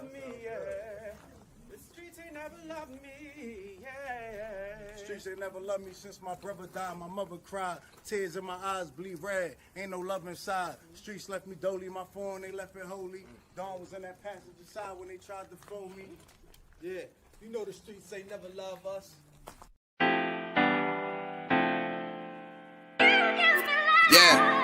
love me, yeah. The streets ain't never loved me, yeah. Streets ain't never loved me since my brother died. My mother cried, tears in my eyes bleed red. Ain't no love inside. Streets left me dolly, my phone they left it holy. Dawn was in that passenger side when they tried to phone me. Yeah, you know the streets ain't never love us. Yeah.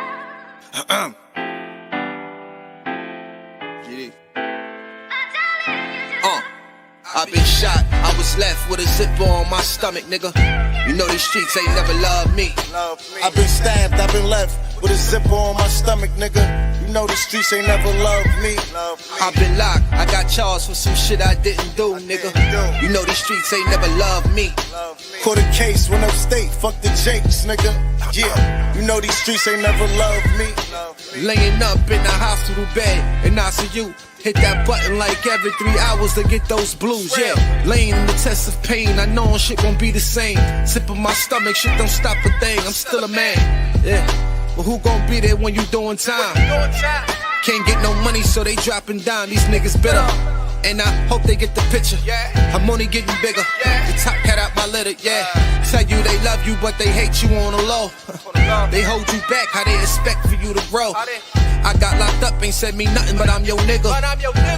I've been shot, I was left with a zipper on my stomach, nigga. You know these streets ain't never loved me. I've been stabbed, I've been left with a zipper on my stomach, nigga. You know the streets ain't never loved me. I've been locked, I got charged for some shit I didn't do, nigga. You know these streets ain't never loved me. Caught a case, went upstate, fuck the Jakes, nigga. Yeah, you know these streets ain't never loved me. Laying up in the hospital bed in ICU. Hit that button like every 3 hours to get those blues, yeah. Laying in the test of pain, I know shit won't be the same. Sipping my stomach, shit don't stop a thing, I'm still a man, yeah. But who gon' be there when you doing time? Can't get no money, so they dropping down, these niggas bitter. And I hope they get the picture, I'm only getting bigger. The top cat out my litter, yeah. Tell you they love you, but they hate you on the low. They hold you back, how they expect for you to grow. I got locked up, ain't said me nothing, but I'm your nigga.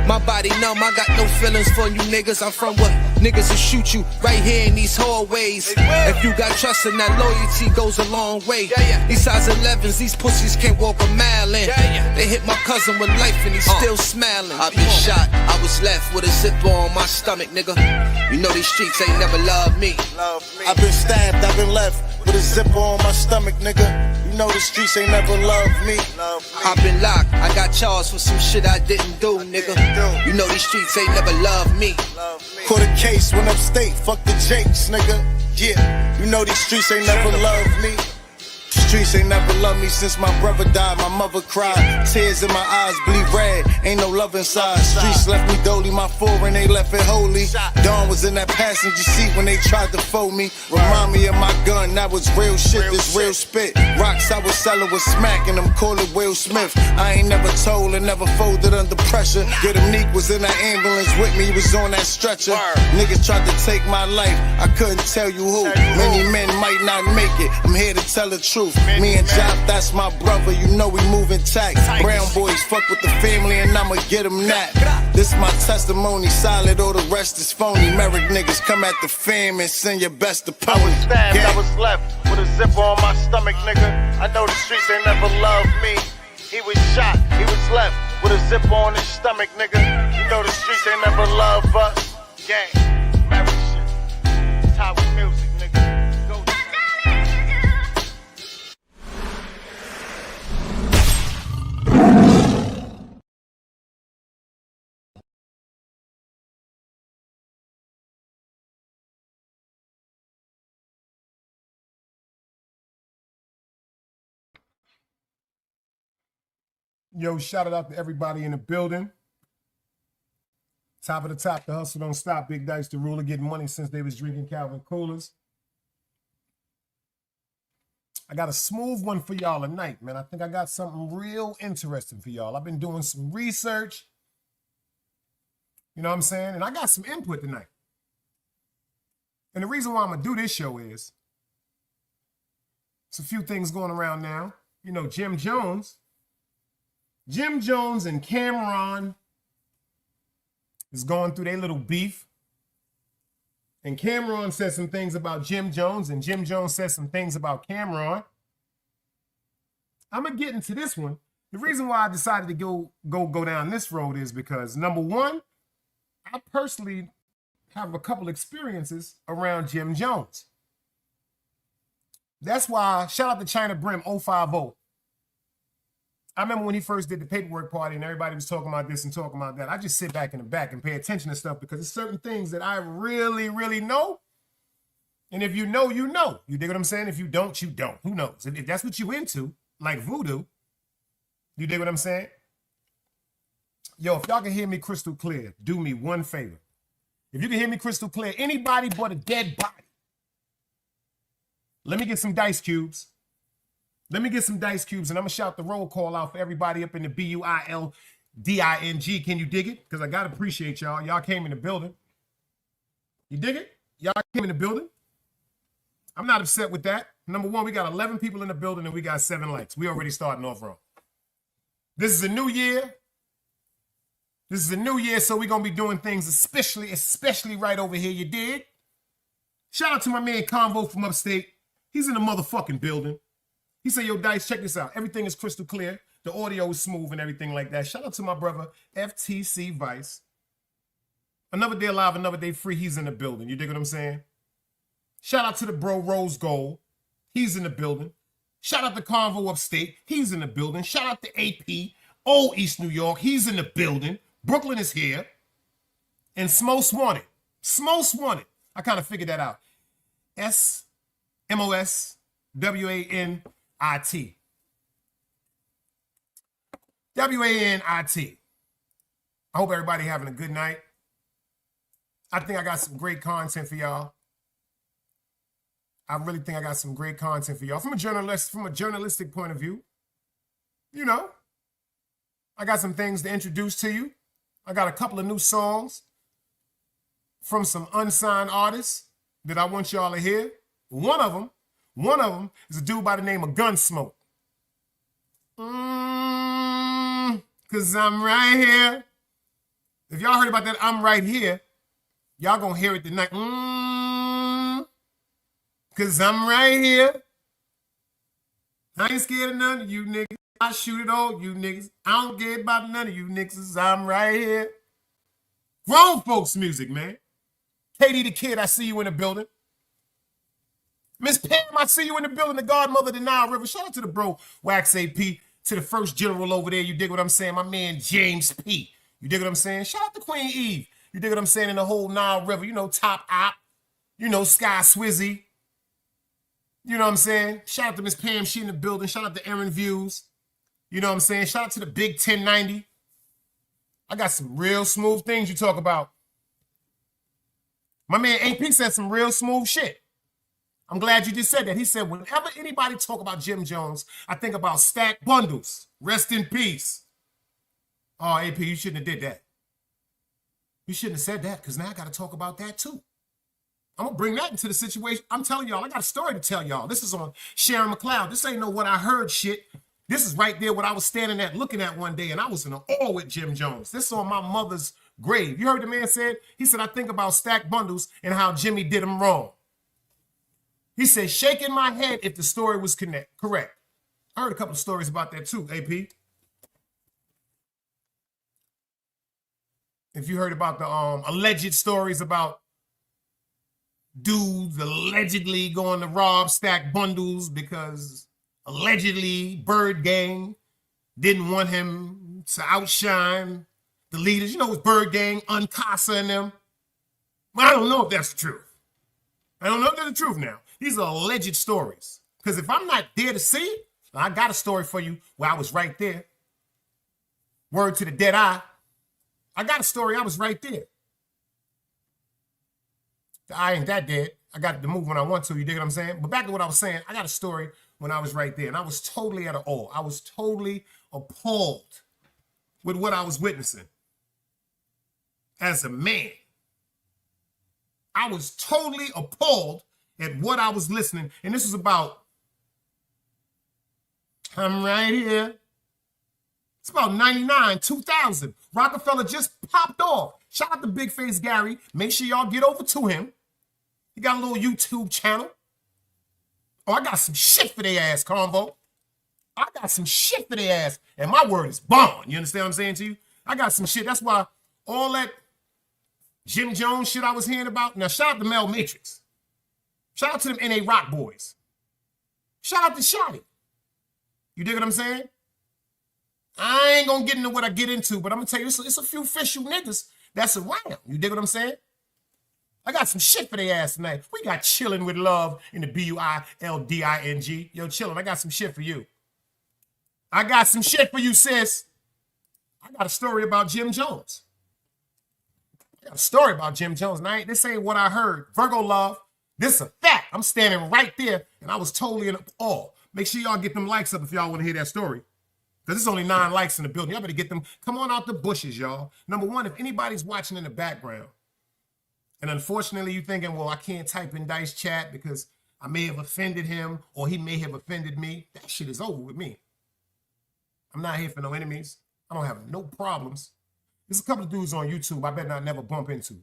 My body numb, I got no feelings for you niggas. I'm from what niggas will shoot you right here in these hallways. If you got trust and that loyalty goes a long way. These size 11s, these pussies can't walk a mile in. They hit my cousin with life and he's still smiling. I've been shot, I was left with a zipper on my stomach, nigga. You know these streets ain't never loved me. I've been stabbed, I've been left with a zipper on my stomach, nigga. You know the streets ain't never loved me. I've been locked, I got charged for some shit I didn't do, nigga. You know these streets ain't never loved me. Caught a case, went upstate, fuck the Jakes, nigga. Yeah, you know these streets ain't never loved me. Streets ain't never loved me since my brother died. My mother cried, tears in my eyes bleed red. Ain't no love inside. Streets left me dolly, my foreign they left it holy. Dawn was in that passenger seat when they tried to fold me. Remind me of my gun, that was real shit, this real spit. Rocks I was selling was smacking them, call it Will Smith. I ain't never told and never folded under pressure. Yeah, the Neek was in that ambulance with me, he was on that stretcher. Niggas tried to take my life, I couldn't tell you who. Many men might not make it, I'm here to tell the truth. Me and Job, that's my brother, you know we moving tight. Brown boys fuck with the family and I'ma get them that. This my testimony, solid, all the rest is phony. Merrick niggas come at the fam and send your best opponent. I was stabbed, I was left with a zipper on my stomach, nigga. I know the streets ain't never loved me. He was shot, he was left with a zipper on his stomach, nigga. You know the streets ain't never loved us. Gang, Merrick shit, Tower music, nigga. Go. Yo, shout it out to everybody in the building. Top of the top, the hustle don't stop. Big Dice, the ruler, getting money since they was drinking Calvin Coolers. I got a smooth one for y'all tonight, man. I think I got something real interesting for y'all. I've been doing some research. You know what I'm saying? And I got some input tonight. And the reason why I'm going to do this show is there's a few things going around now. You know, Jim Jones and Cameron is going through their little beef. And Cameron said some things about Jim Jones, and Jim Jones said some things about Cameron. I'm going to get into this one. The reason why I decided to go down this road is because, number one, I personally have a couple experiences around Jim Jones. That's why, shout out to China Brim 050. I remember when he first did the paperwork party and everybody was talking about this and talking about that. I just sit back in the back and pay attention to stuff because there's certain things that I really, really know. And if you know, you know. You dig what I'm saying? If you don't, you don't. Who knows? If that's what you into, like voodoo, you dig what I'm saying? Yo, if y'all can hear me crystal clear, do me one favor. If you can hear me crystal clear, anybody but a dead body, let me get some dice cubes. Let me get some dice cubes, and I'm going to shout the roll call out for everybody up in the BUIL D-I-N-G. Can you dig it? Because I got to appreciate y'all. Y'all came in the building. You dig it? Y'all came in the building. I'm not upset with that. Number one, we got 11 people in the building and we got 7 likes. We already starting off wrong. This is a new year. This is a new year, so we're going to be doing things especially right over here, you dig? Shout out to my man Convo from upstate. He's in the motherfucking building. He said, yo, Dice, check this out. Everything is crystal clear. The audio is smooth and everything like that. Shout out to my brother, FTC Vice. Another day alive, another day free. He's in the building. You dig what I'm saying? Shout out to the bro Rose Gold. He's in the building. Shout out to Convo Upstate. He's in the building. Shout out to AP, Old East New York. He's in the building. Brooklyn is here. And Smos Wanted. Smos Wanted. I kind of figured that out. S-M-O-S-W-A-N-I-T. W-A-N-I-T. I hope everybody having a good night. I think I got some great content for y'all. I really think I got some great content for y'all. From a journalistic point of view, you know, I got some things to introduce to you. I got a couple of new songs from some unsigned artists that I want y'all to hear. One of them is a dude by the name of Gunsmoke. Cause I'm right here. If y'all heard about that, I'm right here. Y'all gonna hear it tonight. Cause I'm right here. I ain't scared of none of you niggas. I shoot at all you niggas. I don't care about none of you niggas. I'm right here. Grown folks music, man. Katie the Kid, I see you in the building. Miss Pam, I see you in the building. The godmother of the Nile River. Shout out to the bro, Wax AP, to the first general over there. You dig what I'm saying? My man, James P. You dig what I'm saying? Shout out to Queen Eve. You dig what I'm saying? In the whole Nile River. You know, Top Op. You know, Sky Swizzy. You know what I'm saying? Shout out to Miss Pam. She in the building. Shout out to Aaron Views. You know what I'm saying? Shout out to the Big 1090. I got some real smooth things you talk about. My man AP said some real smooth shit. I'm glad you just said that. He said, whenever anybody talk about Jim Jones, I think about Stack Bundles. Rest in peace. Oh, AP, you shouldn't have did that. You shouldn't have said that, because now I got to talk about that too. I'm going to bring that into the situation. I'm telling y'all, I got a story to tell y'all. This is on Sharon McLeod. This ain't no what I heard shit. This is right there what I was standing at looking at one day, and I was in awe with Jim Jones. This is on my mother's grave. You heard the man said? He said, I think about Stack Bundles and how Jimmy did him wrong. He said, shaking my head if the story was correct. I heard a couple of stories about that too, AP. If you heard about the alleged stories about dudes allegedly going to rob Stack Bundles because allegedly Bird Gang didn't want him to outshine the leaders. You know, it's Bird Gang, Uncasa and them. But I don't know if that's the truth. I don't know if that's the truth now. These are alleged stories. Because if I'm not there to see it, I got a story for you where I was right there. Word to the dead eye. I got a story. I was right there. The eye ain't that dead. I got to move when I want to. You dig what I'm saying? But back to what I was saying, I got a story when I was right there. And I was totally at awe. I was totally appalled with what I was witnessing. As a man. I was totally appalled at what I was listening. And this was about, I'm right here. It's about 99, 2000. Rockefeller just popped off. Shout out to Big Face Gary. Make sure y'all get over to him. He got a little YouTube channel. Oh, I got some shit for their ass, Convo. I got some shit for their ass. And my word is bomb. You understand what I'm saying to you? I got some shit. That's why all that Jim Jones shit I was hearing about. Now, shout out to Mel Matrix. Shout out to them NA Rock Boys. Shout out to Shotty. You dig what I'm saying? I ain't gonna get into what I get into, but I'm gonna tell you, it's a few official niggas that's around. You dig what I'm saying? I got some shit for their ass tonight. We got Chilling with Love in the B-U-I-L-D-I-N-G. Yo, Chillin', I got some shit for you. I got some shit for you, sis. I got a story about Jim Jones. I got a story about Jim Jones. Now, this ain't what I heard. Virgo Love, this is a fact. I'm standing right there, and I was totally in awe. Make sure y'all get them likes up if y'all want to hear that story. Because there's only 9 likes in the building. Y'all better get them. Come on out the bushes, y'all. Number one, if anybody's watching in the background, and unfortunately you're thinking, well, I can't type in Dice chat because I may have offended him or he may have offended me. That shit is over with me. I'm not here for no enemies. I don't have no problems. There's a couple of dudes on YouTube I better not never bump into.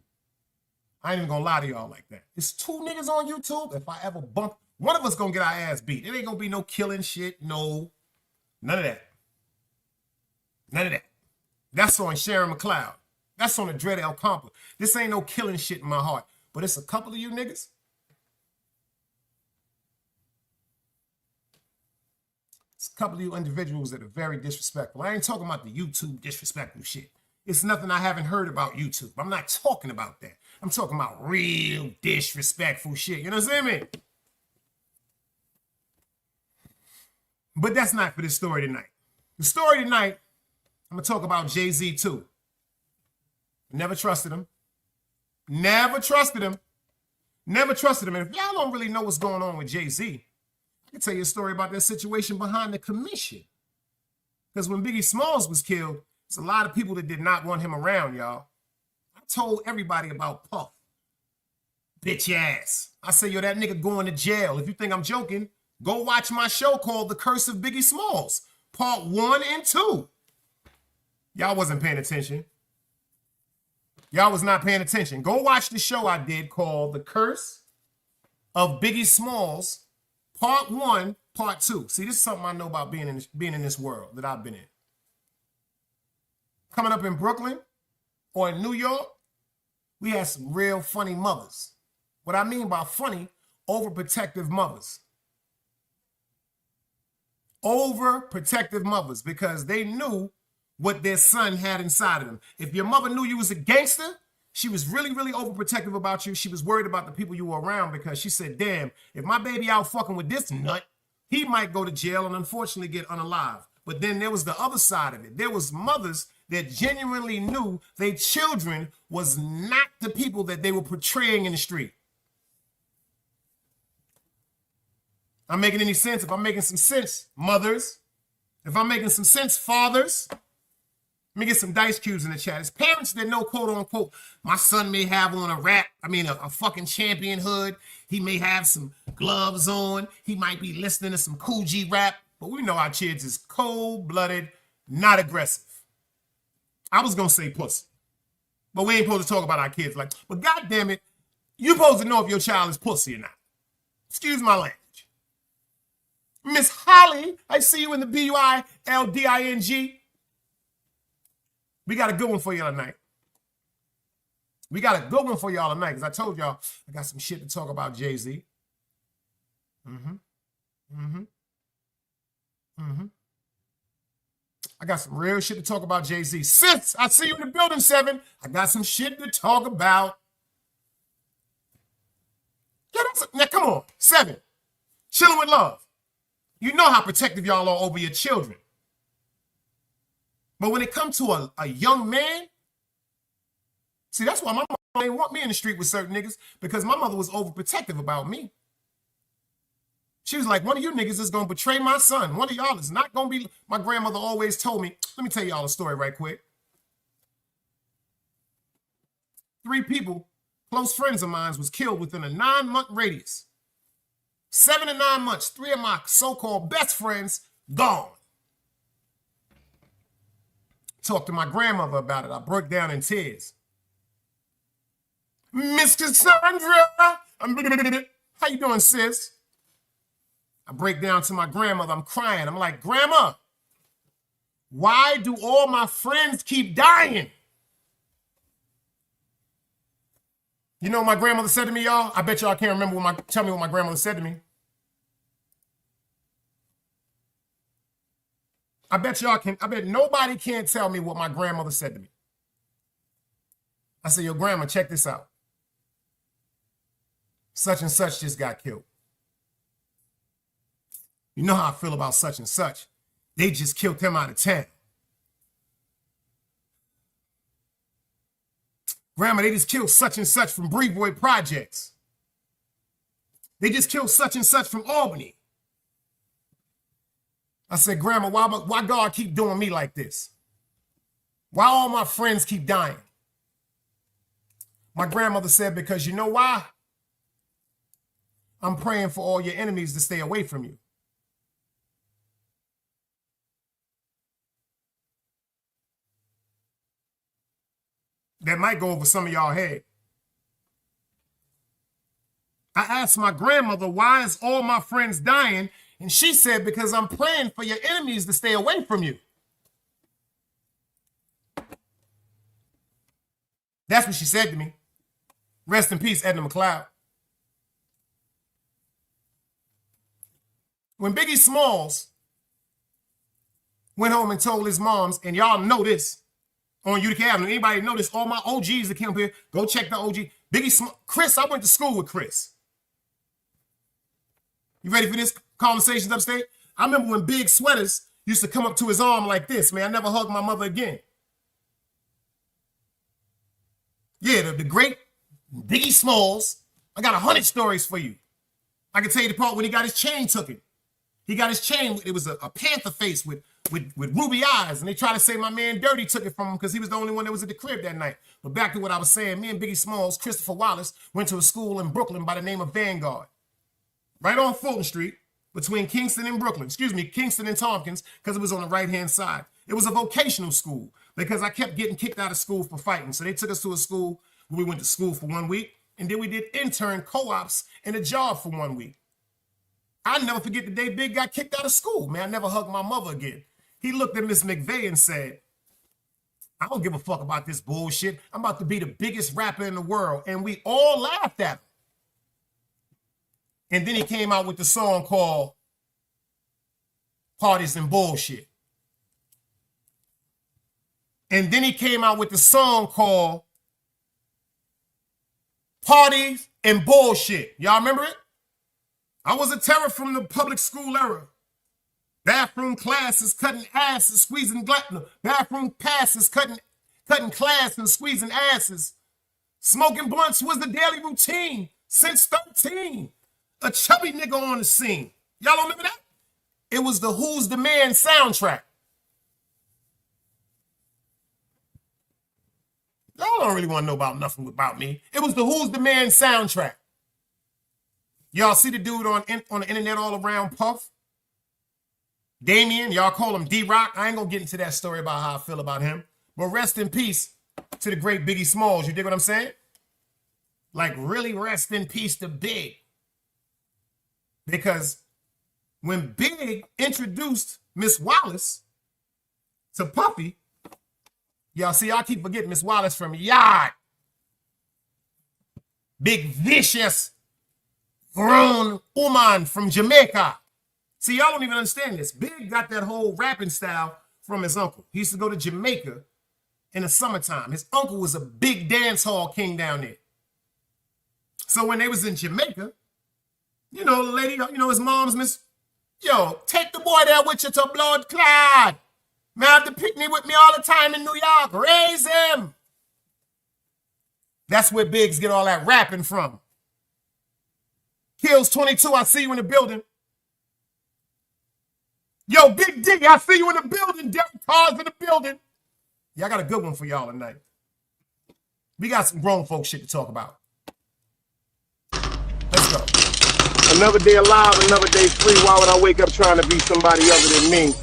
I ain't even gonna lie to y'all like that. It's 2 niggas on YouTube. If I ever bump, one of us gonna get our ass beat. It ain't gonna be no killing shit. No, none of that. None of that. That's on Sharon McLeod. That's on the Dread El Compa. This ain't no killing shit in my heart. But it's a couple of you niggas. It's a couple of you individuals that are very disrespectful. I ain't talking about the YouTube disrespectful shit. It's nothing I haven't heard about YouTube. I'm not talking about that. I'm talking about real disrespectful shit. You know what I'm saying? But that's not for this story tonight. The story tonight, I'm going to talk about Jay-Z too. Never trusted him. Never trusted him. Never trusted him. And if y'all don't really know what's going on with Jay-Z, I can tell you a story about that situation behind the commission. Because when Biggie Smalls was killed, there's a lot of people that did not want him around, y'all. I told everybody about Puff. Bitch ass. I say, yo, that nigga going to jail. If you think I'm joking, go watch my show called The Curse of Biggie Smalls, part 1 and 2. Y'all wasn't paying attention. Y'all was not paying attention. Go watch the show I did called The Curse of Biggie Smalls, part 1, part 2. See, this is something I know about being in this world that I've been in. Coming up in Brooklyn or in New York, we had some real funny mothers. What I mean by funny, overprotective mothers. Overprotective mothers, because they knew what their son had inside of them. If your mother knew you was a gangster, she was really, really overprotective about you. She was worried about the people you were around because she said, damn, if my baby out fucking with this nut, he might go to jail and unfortunately get unalive. But then there was the other side of it. There was mothers that genuinely knew their children was not the people that they were portraying in the street. I'm making any sense? If I'm making some sense, mothers. If I'm making some sense, fathers. Let me get some dice cubes in the chat. It's parents that know, quote unquote, my son may have on a fucking champion hood. He may have some gloves on. He might be listening to some Cool G rap. But we know our kids is cold-blooded, not aggressive. I was going to say pussy. But we ain't supposed to talk about our kids like, but goddamn it, you supposed to know if your child is pussy or not. Excuse my language. Miss Holly, I see you in the BUILDING. We got a good one for y'all tonight. We got a good one for y'all tonight, because I told y'all I got some shit to talk about Jay-Z. I got some real shit to talk about Jay-Z. Sis, I see you in the building, 7. I got some shit to talk about. Now, come on, 7. Chilling with love. You know how protective y'all are over your children. But when it comes to a young man, see, that's why my mom didn't want me in the street with certain niggas, because my mother was overprotective about me. She was like, one of you niggas is going to betray my son. One of y'all is not going to be. My grandmother always told me, let me tell y'all a story right quick. 3 people, close friends of mine, was killed within a 9-month radius. 7 to 9 months, 3 of my so-called best friends, gone. Talked to my grandmother about it. I broke down in tears. Miss Cassandra, how you doing, sis? I break down to my grandmother. I'm crying. I'm like, Grandma, why do all my friends keep dying? You know what my grandmother said to me, y'all? I bet y'all can't remember tell me what my grandmother said to me. I bet nobody can't tell me what my grandmother said to me. I said, yo, Grandma, check this out. Such and such just got killed. You know how I feel about such and such. They just killed him out of town. Grandma, they just killed such and such from Brevoy Projects. They just killed such and such from Albany. I said, Grandma, why God keep doing me like this? Why all my friends keep dying? My grandmother said, because you know why? I'm praying for all your enemies to stay away from you. That might go over some of y'all head. I asked my grandmother, why is all my friends dying? And she said, because I'm praying for your enemies to stay away from you. That's what she said to me. Rest in peace, Edna McLeod. When Biggie Smalls went home and told his moms, and y'all know this on Utica Avenue, anybody know this, all my OGs that came up here, go check the OG. Chris, I went to school with Chris. You ready for this conversations upstate? I remember when Big Sweaters used to come up to his arm like this, man. I never hugged my mother again. Yeah, the great Biggie Smalls. I got 100 stories for you. I can tell you the part when he got his chain taken. He got his chain. It was a panther face with ruby eyes. And they tried to say my man Dirty took it from him because he was the only one that was at the crib that night. But back to what I was saying, me and Biggie Smalls, Christopher Wallace, went to a school in Brooklyn by the name of Vanguard. Right on Fulton Street, between Kingston and Brooklyn. Excuse me, Kingston and Tompkins, because it was on the right-hand side. It was a vocational school because I kept getting kicked out of school for fighting. So they took us to a school where we went to school for 1 week, and then we did intern co-ops and a job for 1 week. I'll never forget the day Big got kicked out of school, man. I never hugged my mother again. He looked at Miss McVeigh and said, I don't give a fuck about this bullshit. I'm about to be the biggest rapper in the world. And we all laughed at him. And then he came out with the song called Parties and Bullshit. And then he came out with the song called Parties and Bullshit. Y'all remember it? I was a terror from the public school era. Bathroom classes, cutting asses, squeezing bathroom passes, cutting class and squeezing asses. Smoking blunts was the daily routine since 13. A chubby nigga on the scene. Y'all don't remember that? It was the Who's the Man soundtrack. Y'all don't really want to know about nothing about me. It was the Who's the Man soundtrack. Y'all see the dude on the internet all around Puff? Damien, y'all call him D-Rock. I ain't gonna get into that story about how I feel about him. But rest in peace to the great Biggie Smalls. You dig what I'm saying? Like, really rest in peace to Big. Because when Big introduced Miss Wallace to Puffy, y'all see, I keep forgetting Miss Wallace from Yard. Big vicious grown woman from Jamaica. See, y'all don't even understand this. Big got that whole rapping style from his uncle. He used to go to Jamaica in the summertime. His uncle was a big dance hall king down there. So when they was in Jamaica, you know, the lady, you know, his mom's miss, yo, take the boy there with you to blood clot. Man, have to pick me with me all the time in New York. Raise him. That's where Biggs get all that rapping from. Kills 22, I see you in the building. Yo, Big D, I see you in the building. Derek Carr's in the building. Yeah, I got a good one for y'all tonight. We got some grown folk shit to talk about. Let's go. Another day alive, another day free. Why would I wake up trying to be somebody other than me?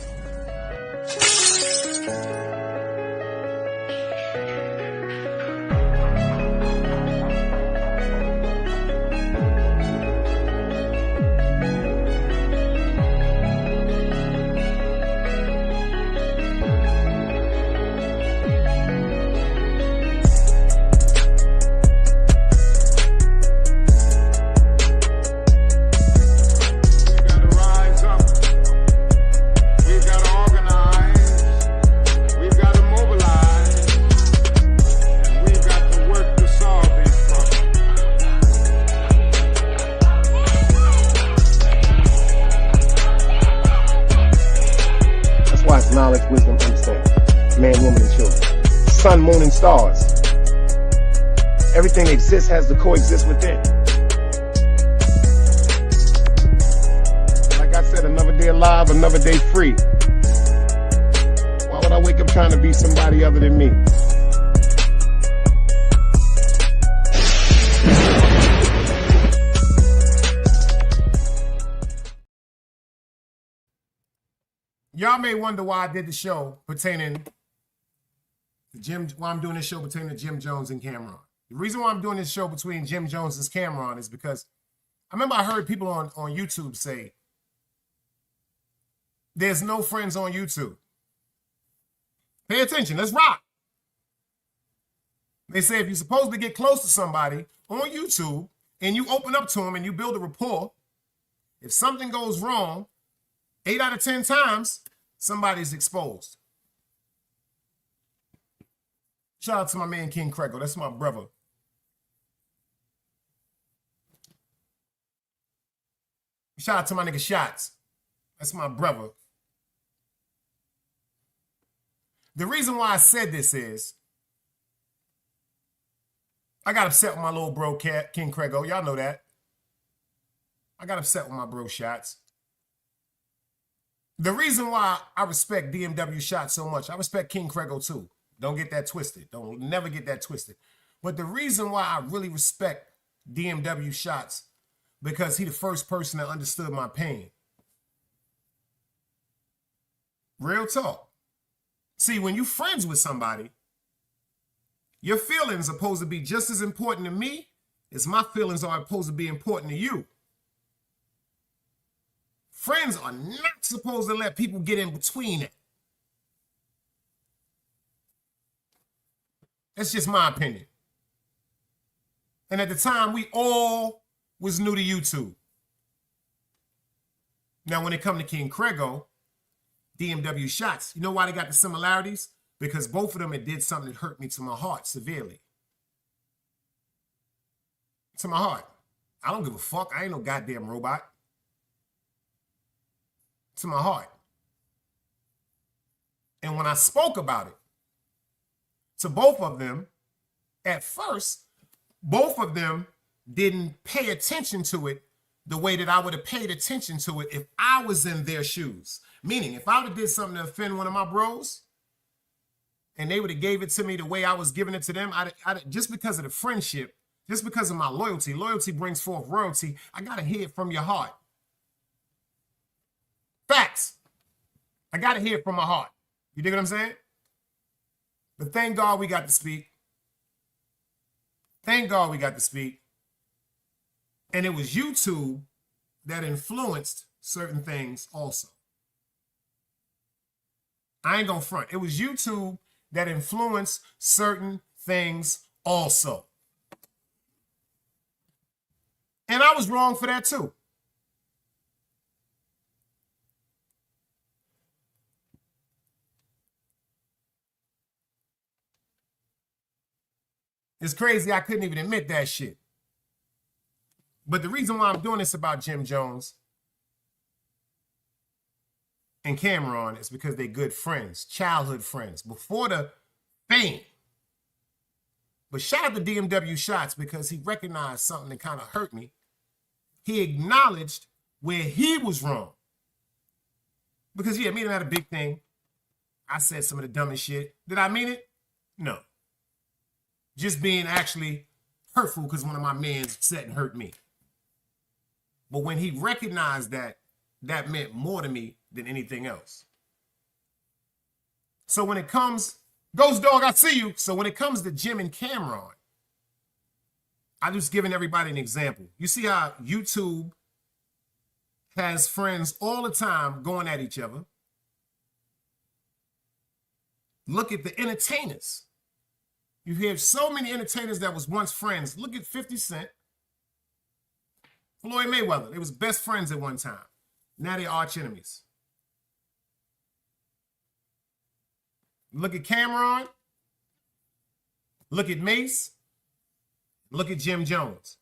Knowledge, wisdom, understanding. Man, woman, and children. Sun, moon, and stars. Everything exists has to coexist within. Like I said, another day day alive, another day free. Why would I wake up trying to be somebody other than me? Y'all may wonder why I did the show pertaining to why I'm doing this show pertaining to Jim Jones and Cameron. The reason why I'm doing this show between Jim Jones and Cameron is because I remember I heard people on YouTube say, there's no friends on YouTube. Pay attention, let's rock. They say if you're supposed to get close to somebody on YouTube and you open up to them and you build a rapport, if something goes wrong, 8 out of 10 times, somebody's exposed. Shout out to my man King Crego. That's my brother. Shout out to my nigga Shots. That's my brother. The reason why I said this is I got upset with my little bro King Crego. Y'all know that. I got upset with my bro Shots. The reason why I respect DMW Shots so much, I respect King Crego too. Don't get that twisted. Don't never get that twisted. But the reason why I really respect DMW Shots, because he the first person that understood my pain. Real talk. See, when you friends with somebody, your feelings are supposed to be just as important to me as my feelings are supposed to be important to you. Friends are not supposed to let people get in between it. That's just my opinion. And at the time, we all was new to YouTube. Now, when it come to King Crego, DMW Shots, you know why they got the similarities? Because both of them had did something that hurt me to my heart severely. To my heart. I don't give a fuck. I ain't no goddamn robot. To my heart. And when I spoke about it to both of them, at first, both of them didn't pay attention to it the way that I would have paid attention to it if I was in their shoes. Meaning, if I would have did something to offend one of my bros, and they would have gave it to me the way I was giving it to them, just because of the friendship, just because of my loyalty, loyalty brings forth royalty, I got to hear it from your heart. Facts. I got to hear it from my heart. You dig what I'm saying? But thank God we got to speak. Thank God we got to speak. And it was YouTube that influenced certain things also. I ain't gonna front. It was YouTube that influenced certain things also. And I was wrong for that too. It's crazy I couldn't even admit that shit. But the reason why I'm doing this about Jim Jones and Cameron is because they're good friends, childhood friends, before the fame. But shout out to DMW Shots because he recognized something that kind of hurt me. He acknowledged where he was wrong. Because yeah, me and that a big thing. I said some of the dumbest shit. Did I mean it? No. Just being actually hurtful because one of my mans upset and hurt me. But when he recognized that, that meant more to me than anything else. So when it comes, Ghost Dog, I see you. So when it comes to Jim and Cameron, I'm just giving everybody an example. You see how YouTube has friends all the time going at each other. Look at the entertainers. You hear so many entertainers that was once friends. Look at 50 Cent, Floyd Mayweather. They was best friends at one time. Now they're arch enemies. Look at Cameron. Look at Mace. Look at Jim Jones.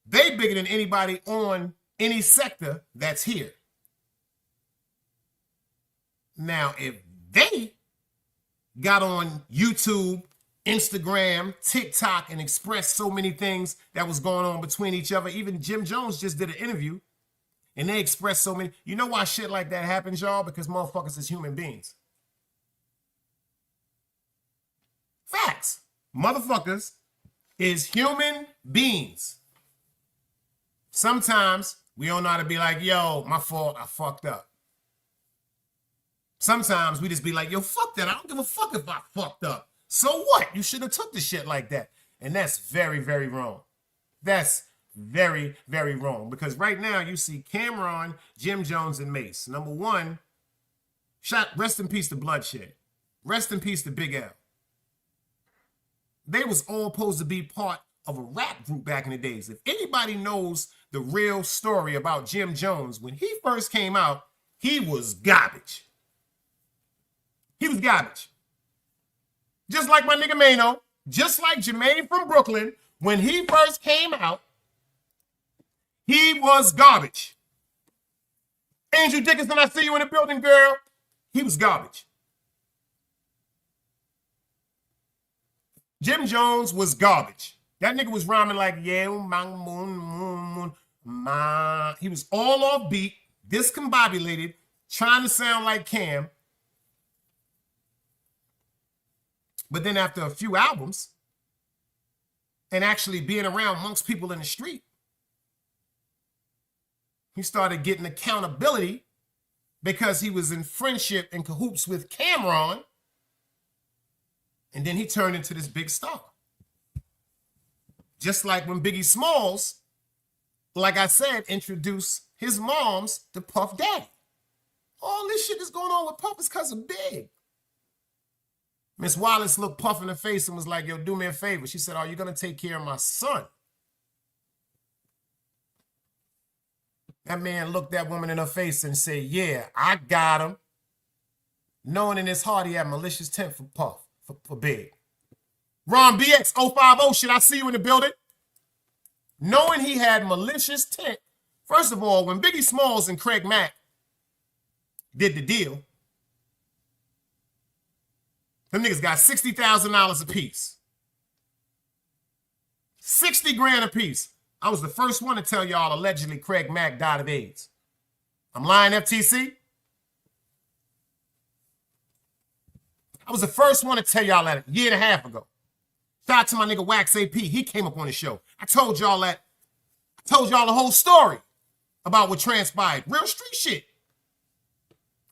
They bigger than anybody on any sector that's here. Now, if they got on YouTube Instagram, TikTok, and expressed so many things that was going on between each other. Even Jim Jones just did an interview and they expressed so many. You know why shit like that happens, y'all? Because motherfuckers is human beings. Facts. Motherfuckers is human beings. Sometimes we don't know how to be like, yo, my fault, I fucked up. Sometimes we just be like, yo, fuck that. I don't give a fuck if I fucked up. So what? You should have took the shit like that. And that's very, very wrong. That's very, very wrong. Because right now you see Cameron, Jim Jones, and Mace. Number one, rest in peace to Bloodshed. Rest in peace to Big L. They was all supposed to be part of a rap group back in the days. If anybody knows the real story about Jim Jones, when he first came out, he was garbage. He was garbage. Just like my nigga Mano, just like Jermaine from Brooklyn, when he first came out, he was garbage. Angel Dickinson, I see you in the building, girl. He was garbage. Jim Jones was garbage. That nigga was rhyming like, yeah, moon, ma. He was all off beat, discombobulated, trying to sound like Cam. But then after a few albums and actually being around amongst people in the street, he started getting accountability because he was in friendship and cahoots with Cameron. And then he turned into this big star. Just like when Biggie Smalls, like I said, introduced his moms to Puff Daddy. All this shit is going on with Puff is because of Big. Miss Wallace looked Puff in the face and was like, yo, do me a favor. She said, are you going to take care of my son? That man looked that woman in her face and said, yeah, I got him. Knowing in his heart he had malicious intent for Puff, for Big. Ron BX 050, should I see you in the building? Knowing he had malicious intent. First of all, when Biggie Smalls and Craig Mack did the deal, them niggas got $60,000 a piece. 60 grand a piece. I was the first one to tell y'all allegedly Craig Mack died of AIDS. I'm lying, FTC? I was the first one to tell y'all that a year and a half ago. Shout out to my nigga Wax AP. He came up on the show. I told y'all that. I told y'all the whole story about what transpired. Real street shit.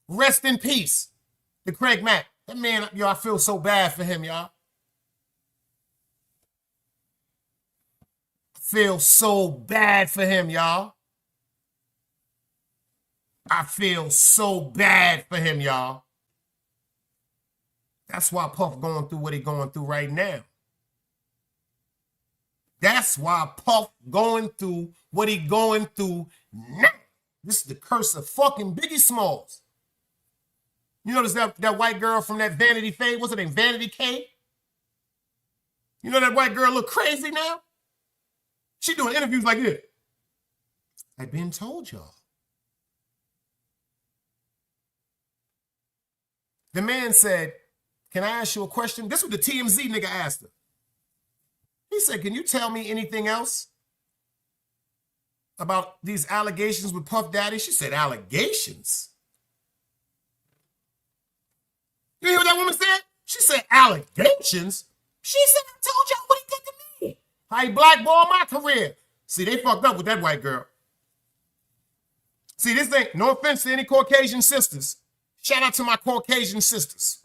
Rest in peace to Craig Mack. That man, yo, I feel so bad for him, y'all. I feel so bad for him, y'all. I feel so bad for him, y'all. That's why Puff going through what he going through right now. That's why Puff going through what he going through now. This is the curse of fucking Biggie Smalls. You notice that white girl from that Vanity Fair? What's her name? Vanity K? You know that white girl look crazy now? She doing interviews like this. I've been told y'all. The man said, can I ask you a question? This was the TMZ nigga asked her. He said, can you tell me anything else about these allegations with Puff Daddy? She said, allegations? You hear what that woman said? She said, allegations? She said, I told y'all what he did to me. How he blackballed my career. See, they fucked up with that white girl. See, this ain't, no offense to any Caucasian sisters. Shout out to my Caucasian sisters.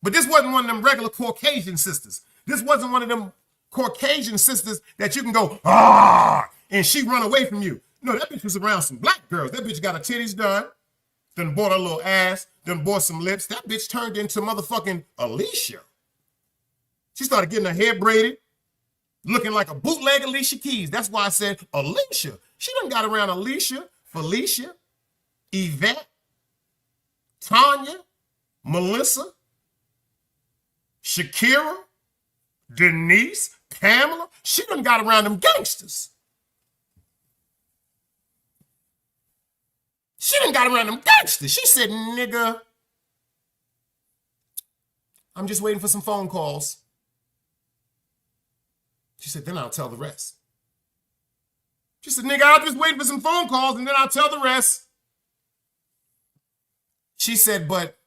But this wasn't one of them regular Caucasian sisters. This wasn't one of them Caucasian sisters that you can go, ah, and she run away from you. No, that bitch was around some black girls. That bitch got her titties done, then bought her little ass, then bought some lips. That bitch turned into motherfucking Alicia. She started getting her hair braided, looking like a bootleg Alicia Keys. That's why I said Alicia. She done got around Alicia, Felicia, Yvette, Tanya, Melissa, Shakira, Denise, Pamela. She done got around them gangsters. She done got around them gangsters. She said, nigga, I'm just waiting for some phone calls. She said, then I'll tell the rest. She said, nigga, I'll just wait for some phone calls and then I'll tell the rest. She said, but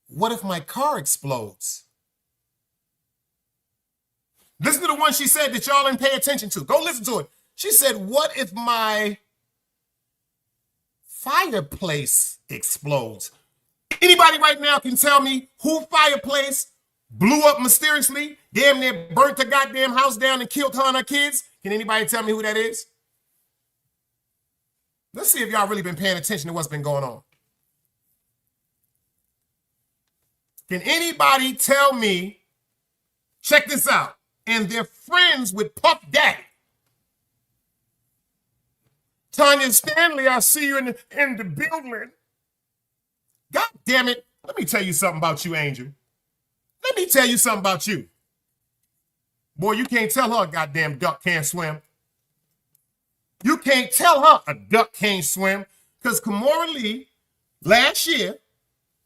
what if my car explodes? Listen to the one she said that y'all didn't pay attention to. Go listen to it. She said, what if my fireplace explodes? Anybody right now can tell me who fireplace blew up mysteriously, damn near burnt the goddamn house down and killed her and her kids? Can anybody tell me who that is? Let's see if y'all really been paying attention to what's been going on. Can anybody tell me, check this out, and they're friends with Puff Daddy? Tanya Stanley, I see you in the building. God damn it. Let me tell you something about you, Angel. Let me tell you something about you. Boy, you can't tell her a goddamn duck can't swim. You can't tell her a duck can't swim because Kimora Lee, last year,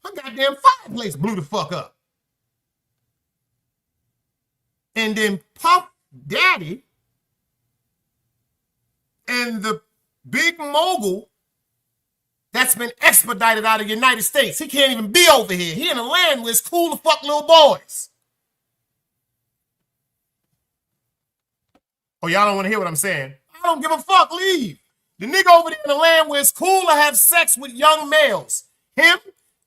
her goddamn fireplace blew the fuck up. And then Puff Daddy and the big mogul that's been expedited out of the United States. He can't even be over here. He in a land where it's cool to fuck little boys. Oh, y'all don't want to hear what I'm saying? I don't give a fuck. Leave. The nigga over there in the land where it's cool to have sex with young males. Him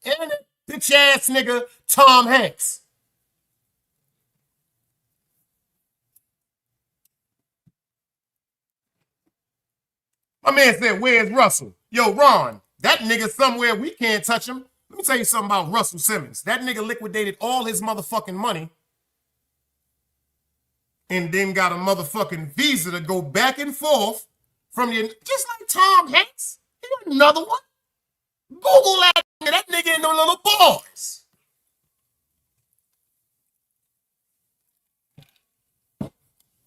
and the bitch ass nigga Tom Hanks. My man said, where's Russell? Yo, Ron, that nigga somewhere, we can't touch him. Let me tell you something about Russell Simmons. That nigga liquidated all his motherfucking money and then got a motherfucking visa to go back and forth from the, just like Tom Hanks. He got another one. Google that nigga and them little boys.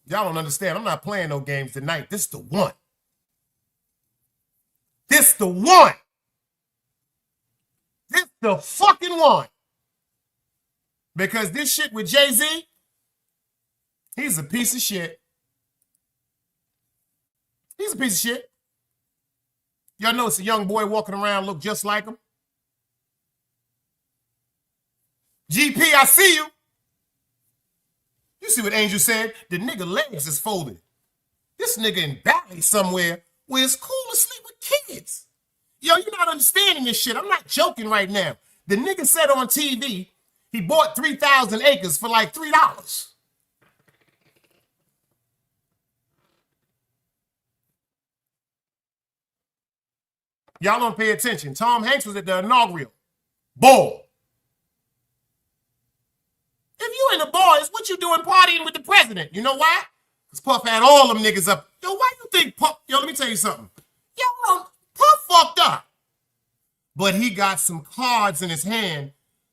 Y'all don't understand. I'm not playing no games tonight. This is the one. This the one. This the fucking one. Because this shit with Jay-Z, he's a piece of shit. He's a piece of shit. Y'all notice a young boy walking around look just like him? GP, I see you. You see what Angel said? The nigga legs is folded. This nigga in Bali somewhere where it's cool to sleep with kids. Yo, you're not understanding this shit. I'm not joking right now. The nigga said on TV he bought 3,000 acres for like $3. Y'all don't pay attention. Tom Hanks was at the inaugural ball. If you and the boys, what you doing partying with the president? You know why? Because Puff had all them niggas up. Yo, why you think Puff... Yo, let me tell you something. Yo, Puff fucked up. But he got some cards in his hand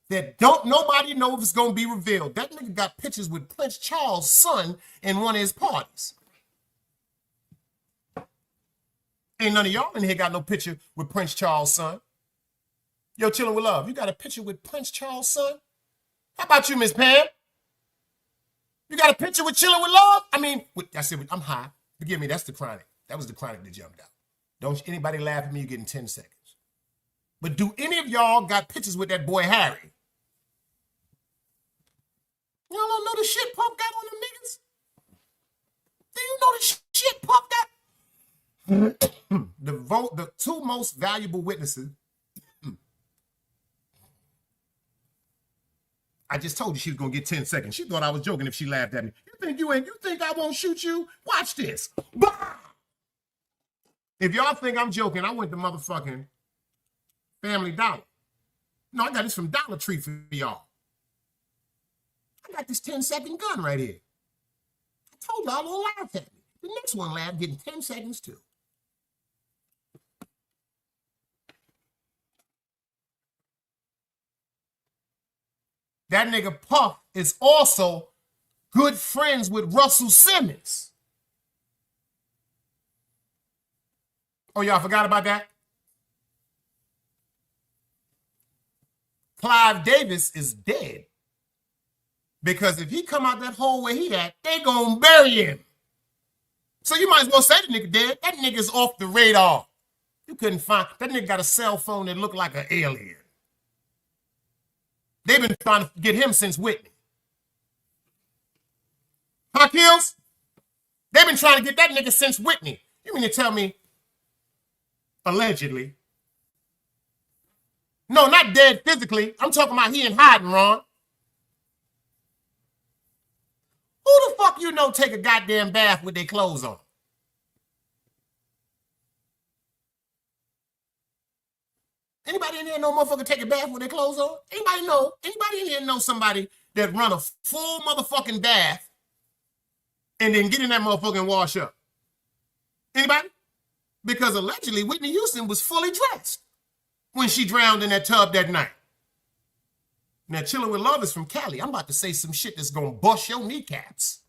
that don't nobody know if it's going to be revealed. That nigga got pictures with Prince Charles' son in one of his parties. Ain't none of y'all in here got no picture with Prince Charles' son. Yo, Chillin' with Love, you got a picture with Prince Charles' son? How about you, Miss Pam? You got a picture with Chillin' with Love? I mean, I said, I'm high. Forgive me, that's the chronic. That was the chronic that jumped out. Don't anybody laugh at me, you get in 10 seconds. But do any of y'all got pictures with that boy Harry? Y'all don't know the shit Puff got on them niggas? Do you know the shit Puff got? The two most valuable witnesses. I just told you she was gonna get 10 seconds. She thought I was joking if she laughed at me. You think I won't shoot you? Watch this. Bah! If y'all think I'm joking, I went to motherfucking Family Dollar. No, I got this from Dollar Tree for y'all. I got this 10-second gun right here. I told y'all don't laugh at me. The next one laughed, getting 10 seconds too. That nigga Puff is also good friends with Russell Simmons. Oh, y'all forgot about that? Clive Davis is dead. Because if he come out that hole where he at, they gonna bury him. So you might as well say the nigga dead. That nigga's off the radar. You couldn't find, that nigga got a cell phone that looked like an alien. They've been trying to get him since Whitney. Huh, Kills? They've been trying to get that nigga since Whitney. You mean to tell me, allegedly? No, not dead physically. I'm talking about he in hiding, Ron. Who the fuck you know take a goddamn bath with their clothes on? Anybody in here know motherfucker take a bath with their clothes on? Anybody know? Anybody in here know somebody that run a full motherfucking bath and then get in that motherfucker and wash up? Anybody? Because allegedly Whitney Houston was fully dressed when she drowned in that tub that night. Now, Chilling with Love is from Cali. I'm about to say some shit that's gonna bust your kneecaps.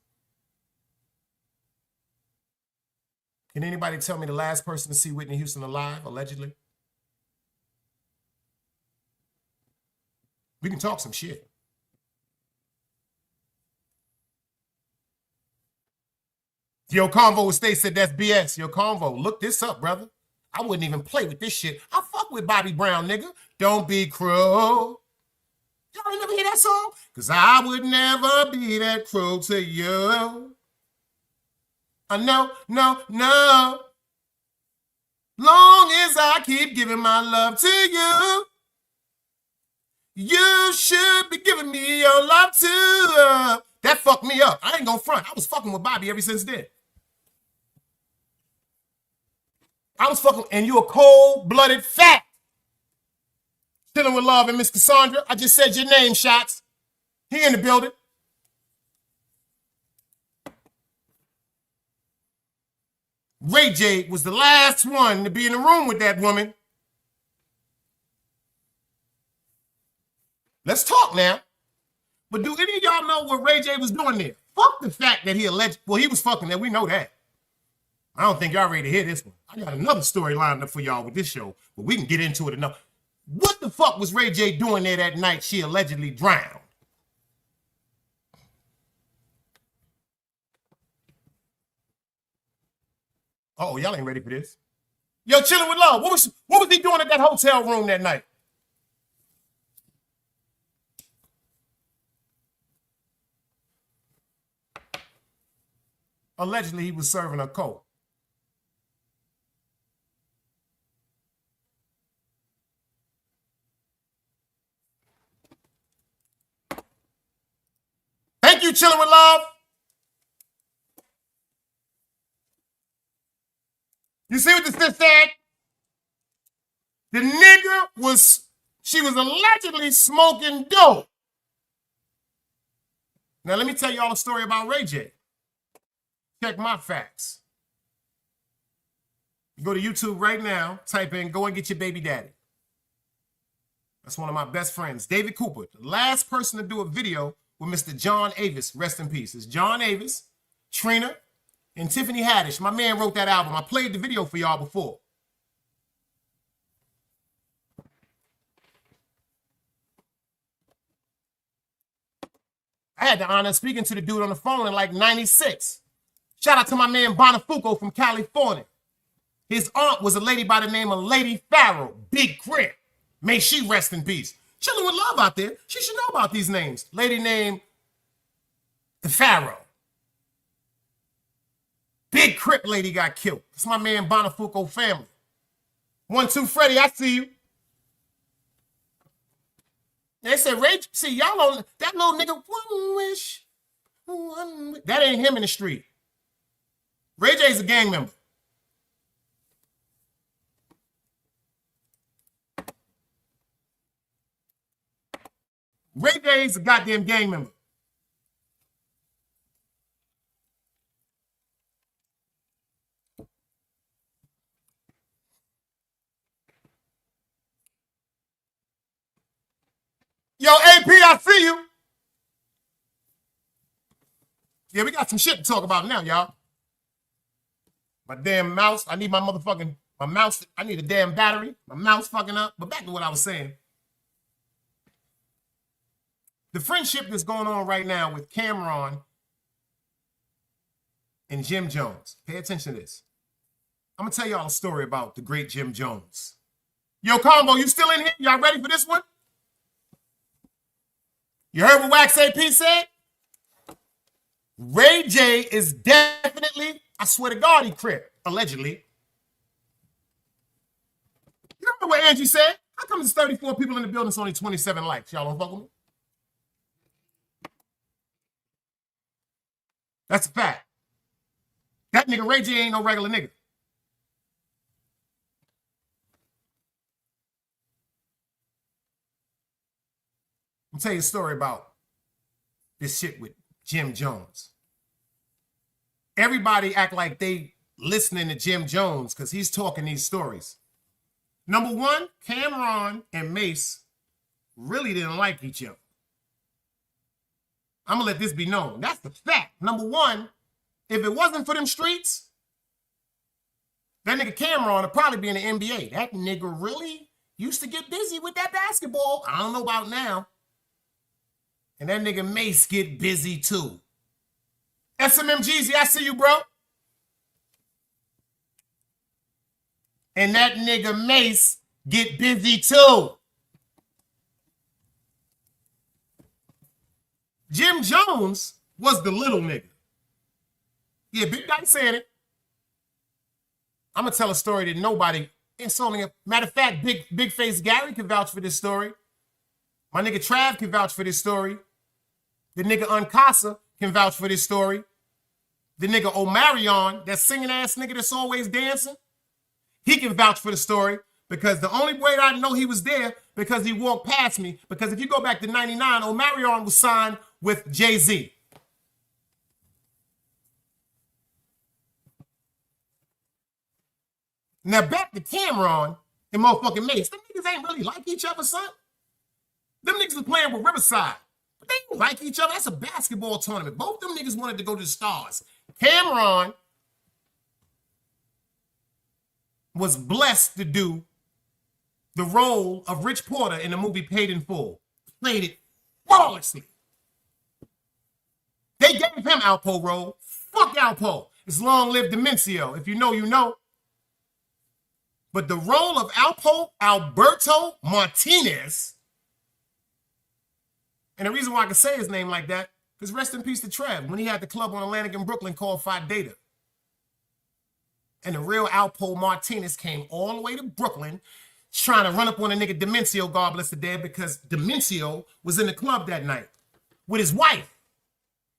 Can anybody tell me the last person to see Whitney Houston alive, allegedly? We can talk some shit. Yo, Convo Estate said that's BS. Yo, Convo, look this up, brother. I wouldn't even play with this shit. I fuck with Bobby Brown, nigga. Don't be cruel. Y'all ain't never hear that song? Cause I would never be that cruel to you. No. Long as I keep giving my love to you, you should be giving me your love too. That fucked me up. I ain't gonna front. I was fucking with Bobby ever since then. I was fucking, and you a cold-blooded fat. Chilling with Love and Miss Cassandra. I just said your name, Shots. He in the building. Ray J was the last one to be in the room with that woman. Let's talk now. But do any of y'all know what Ray J was doing there? Fuck the fact that he alleged, well, he was fucking there. We know that. I don't think y'all ready to hear this one. I got another story lined up for y'all with this show, but we can get into it enough. What the fuck was Ray J doing there that night she allegedly drowned? Oh, y'all ain't ready for this. Yo, Chilling with Love. What was he doing at that hotel room that night? Allegedly, he was serving a coke. Thank you, Chilling with Love. You see what the sis said? The nigga she was allegedly smoking dope. Now, let me tell y'all a story about Ray J. Check my facts. You go to YouTube right now, type in, go and get your baby daddy. That's one of my best friends, David Cooper, the last person to do a video with Mr. John Avis, rest in peace. It's John Avis, Trina, and Tiffany Haddish. My man wrote that album. I played the video for y'all before. I had the honor of speaking to the dude on the phone in like 96. Shout out to my man Bonifuco from California. His aunt was a lady by the name of Lady Farrell, Big Crip. May she rest in peace. Chilling with Love out there. She should know about these names. Lady named the Farrell. Big Crip lady got killed. It's my man Bonifuco family. 1, 2, Freddie, I see you. They said, Ray, see, y'all on that little nigga, one wish. That ain't him in the street. Ray J's a gang member. Ray J's a goddamn gang member. Yo, AP, I see you. Yeah, we got some shit to talk about now, y'all. My damn mouse. I need my mouse. I need a damn battery. My mouse fucking up. But back to what I was saying. The friendship that's going on right now with Cameron and Jim Jones. Pay attention to this. I'm going to tell y'all a story about the great Jim Jones. Yo, Combo, you still in here? Y'all ready for this one? You heard what Wax AP said? Ray J is definitely, I swear to God, he crip, allegedly. You remember what Angie said? How come there's 34 people in the building, it's only 27 likes? Y'all don't fuck with me? That's a fact. That nigga Ray J ain't no regular nigga. I'm tell you a story about this shit with Jim Jones. Everybody act like they listening to Jim Jones because he's talking these stories. Number one, Cameron and Mace really didn't like each other. I'm going to let this be known. That's the fact. Number one, if it wasn't for them streets, that nigga Cameron would probably be in the NBA. That nigga really used to get busy with that basketball. I don't know about now. And that nigga Mace get busy too. SMMGZ, I see you, bro. And that nigga Mace get busy too. Jim Jones was the little nigga. Yeah, Big Guy saying it. I'm gonna tell a story that nobody, it's only a matter of fact, Big Face Gary can vouch for this story. My nigga Trav can vouch for this story. The nigga Uncasa can vouch for this story. The nigga Omarion, that singing ass nigga that's always dancing, he can vouch for the story because the only way I know he was there because he walked past me. Because if you go back to 99, Omarion was signed with Jay-Z. Now back to Cameron and motherfucking Mace. Them niggas ain't really like each other, son. Them niggas was playing with Riverside. But they don't like each other. That's a basketball tournament. Both them niggas wanted to go to the Stars. Cameron was blessed to do the role of Rich Porter in the movie Paid in Full. Played it flawlessly. They gave him Alpo role. Fuck Alpo. It's long live Demencio. If you know, you know. But the role of Alberto Martinez, and the reason why I can say his name like that, because rest in peace to Trev, when he had the club on Atlantic in Brooklyn called Phi Data. And the real Alpo Martinez came all the way to Brooklyn trying to run up on a nigga Demencio, God bless the dead, because Demencio was in the club that night with his wife.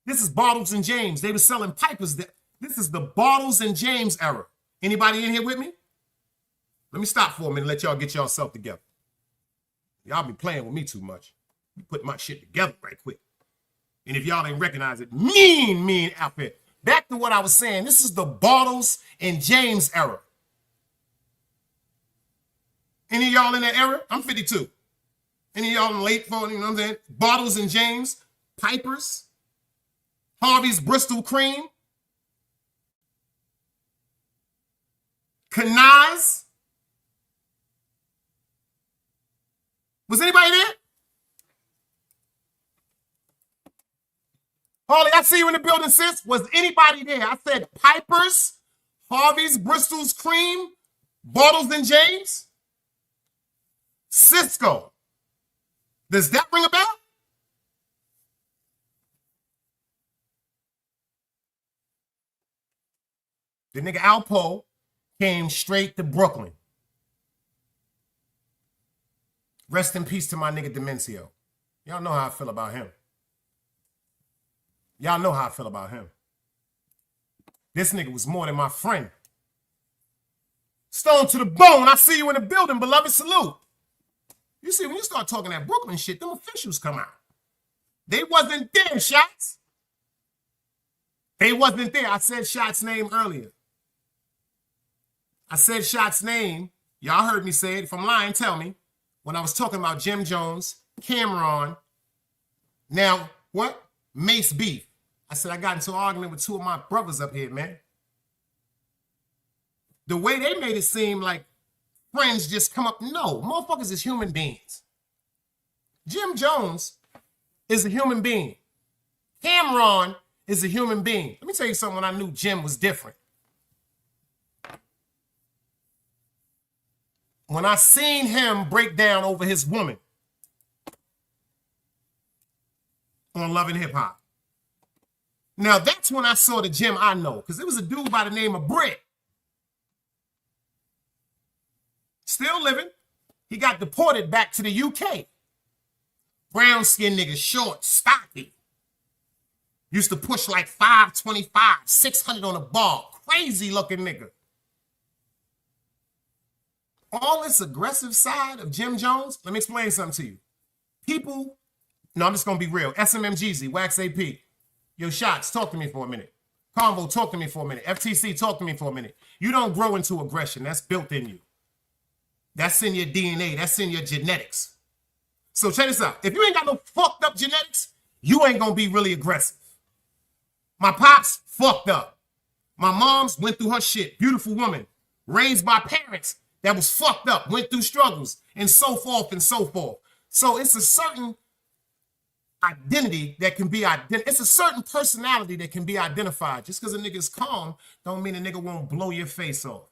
This is Bottles and James. They were selling pipers. This is the Bottles and James era. Anybody in here with me? Let me stop for a minute and let y'all get yourself together. Y'all be playing with me too much. You put my shit together right quick. And if y'all ain't recognize it, mean outfit. Back to what I was saying. This is the Bottles and James era. Any of y'all in that era? I'm 52. Any of y'all in the late 40s, you know what I'm saying? Bottles and James, Pipers, Harvey's Bristol Cream, Kanaz. Was anybody there? Harley, I see you in the building, sis. Was anybody there? I said Pipers, Harvey's, Bristol's Cream, Bottles and James, Cisco. Does that ring a bell? The nigga Alpo came straight to Brooklyn. Rest in peace to my nigga Demencio. Y'all know how I feel about him. Y'all know how I feel about him. This nigga was more than my friend. Stone to the bone. I see you in the building, beloved. Salute. You see, when you start talking that Brooklyn shit, them officials come out. They wasn't there, Shots. They wasn't there. I said Shots' name earlier. I said Shots' name. Y'all heard me say it. If I'm lying, tell me. When I was talking about Jim Jones, Cameron, now what? Mace beef. I said I got into an argument with two of my brothers up here, man. The way they made it seem like friends just come up. No, motherfuckers is human beings. Jim Jones is a human being. Cameron is a human being. Let me tell you something when I knew Jim was different. When I seen him break down over his woman on Love and Hip Hop. Now, that's when I saw the Jim I know, because it was a dude by the name of Britt. Still living. He got deported back to the UK. Brown skin nigga, short, stocky. Used to push like 525, 600 on a bar. Crazy looking nigga. All this aggressive side of Jim Jones, let me explain something to you. People, no, I'm just going to be real. SMMGZ, Wax AP. Yo, Shots, talk to me for a minute. Convo, talk to me for a minute. FTC, talk to me for a minute. You don't grow into aggression. That's built in you. That's in your DNA. That's in your genetics. So check this out. If you ain't got no fucked up genetics, you ain't going to be really aggressive. My pops fucked up. My mom's went through her shit. Beautiful woman. Raised by parents that was fucked up. Went through struggles and so forth and so forth. So it's a certain identity that can be it's a certain personality that can be identified. Just because a nigga is calm don't mean a nigga won't blow your face off.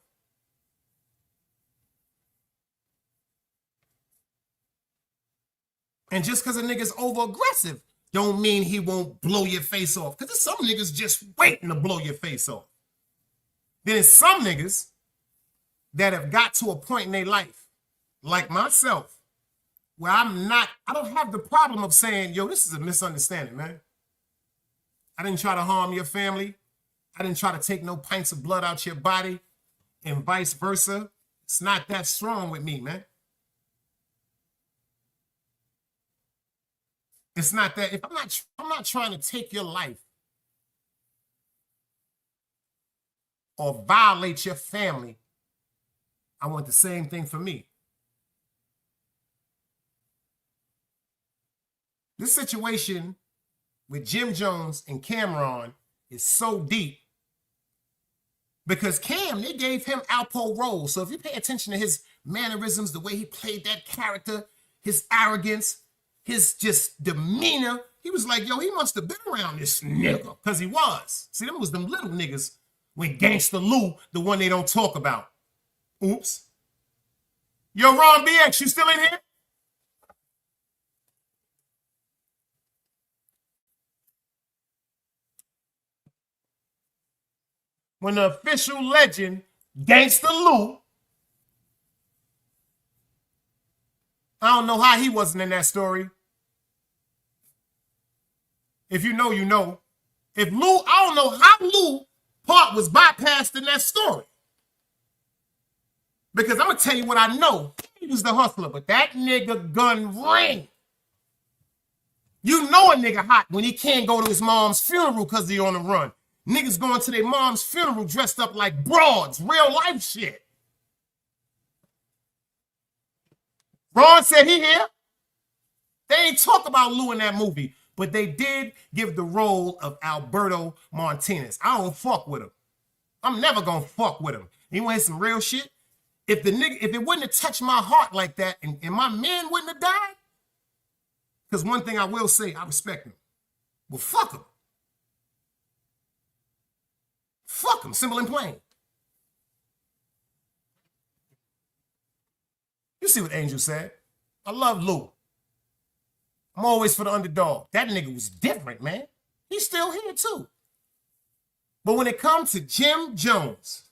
And just because a nigga's over aggressive don't mean he won't blow your face off. Because there's some niggas just waiting to blow your face off. Then there's some niggas that have got to a point in their life, like myself, where I don't have the problem of saying, yo, this is a misunderstanding, man. I didn't try to harm your family. I didn't try to take no pints of blood out your body and vice versa. It's not that strong with me, man. It's not that. If I'm not trying to take your life or violate your family, I want the same thing for me. This situation with Jim Jones and Cameron is so deep because Cam, they gave him Alpo roles. So if you pay attention to his mannerisms, the way he played that character, his arrogance, his just demeanor, he was like, yo, he must have been around this nigga, because he was. See, them was them little niggas when Gangsta Lou, the one they don't talk about. Oops. Yo, Ron BX, you still in here? When the official legend, Gangsta Lou, I don't know how he wasn't in that story. If you know, you know. If Lou, I don't know how Lou part was bypassed in that story. Because I'm going to tell you what I know. He was the hustler, but that nigga gun ring. You know a nigga hot when he can't go to his mom's funeral because he on the run. Niggas going to their mom's funeral dressed up like broads, real life shit. Ron said he here. They ain't talk about Lou in that movie, but they did give the role of Alberto Martinez. I don't fuck with him. I'm never gonna fuck with him. You want to hear some real shit? If it wouldn't have touched my heart like that, and my man wouldn't have died, because one thing I will say, I respect him. Well, fuck him. Fuck him, simple and plain. You see what Angel said? I love Lou. I'm always for the underdog. That nigga was different, man. He's still here too. But when it comes to Jim Jones,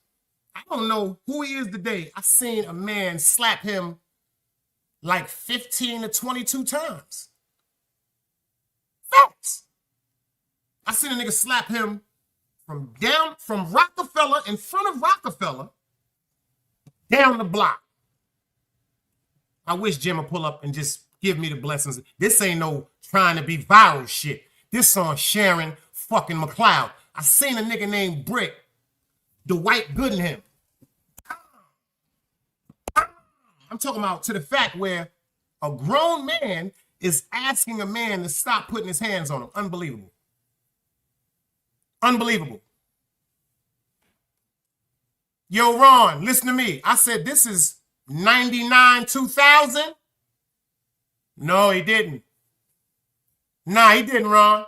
I don't know who he is today. I seen a man slap him like 15 to 22 times. Facts. I seen a nigga slap him from Rockefeller, in front of Rockefeller, down the block. I wish Jim would pull up and just give me the blessings. This ain't no trying to be viral shit. This on Sharon fucking McLeod. I seen a nigga named Brick, Dwight Goodenham. I'm talking about to the fact where a grown man is asking a man to stop putting his hands on him. Unbelievable. Unbelievable. Yo, Ron, listen to me. I said this is 99, 2000. No, he didn't. Nah, he didn't, Ron.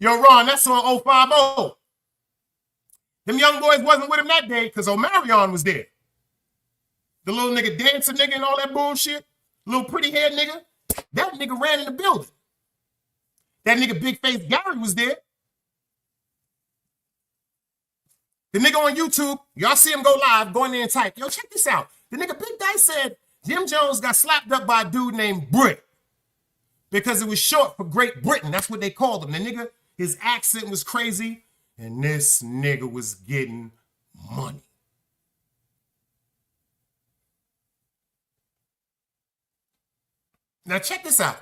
Yo, Ron, that's on 050. Them young boys wasn't with him that day because Omarion was there. The little nigga dancing nigga and all that bullshit. Little pretty haired nigga. That nigga ran in the building. That nigga Big Face Gary was there. The nigga on YouTube, y'all see him go live, go in there and type, yo, check this out. The nigga Big Dice said Jim Jones got slapped up by a dude named Brit because it was short for Great Britain. That's what they called him. The nigga, his accent was crazy, and this nigga was getting money. Now check this out.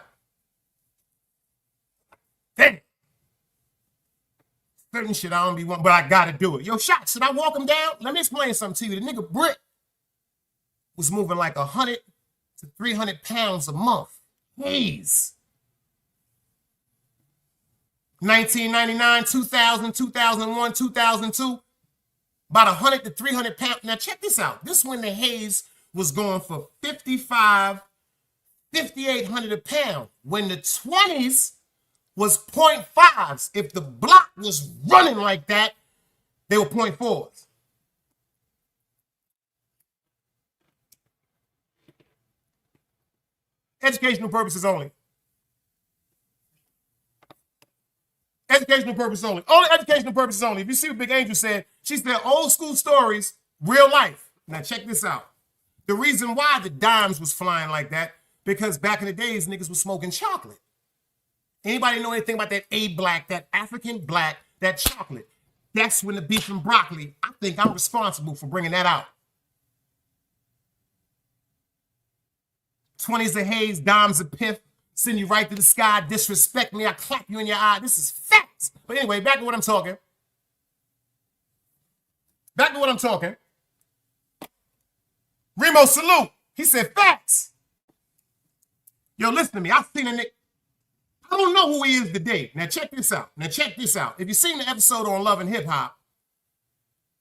Damn. Certain shit I don't be wanting, but I gotta do it. Yo, Shot, should I walk him down? Let me explain something to you. The nigga Britt was moving like 100 to 300 pounds a month. Jeez. 1999, 2000, 2001, 2002, about 100 to 300 pounds. Now check this out. This when the haze was going for 55, 5,800 a pound. When the 20s was 0.5s. If the block was running like that, they were 0.4s. Educational purposes only. Educational purposes only. Only educational purposes only. If you see what Big Angel said, she said old school stories, real life. Now check this out. The reason why the dimes was flying like that, because back in the days, niggas was smoking chocolate. Anybody know anything about that A-Black, that African black, that chocolate? That's when the beef and broccoli, I think I'm responsible for bringing that out. 20s of haze, dimes of piff, send you right to the sky, disrespect me, I clap you in your eye. This is facts. But anyway, back to what I'm talking. Remo salute. He said facts. Yo, listen to me. I've seen a nigga. I don't know who he is today. Now check this out. If you've seen the episode on Love and Hip Hop,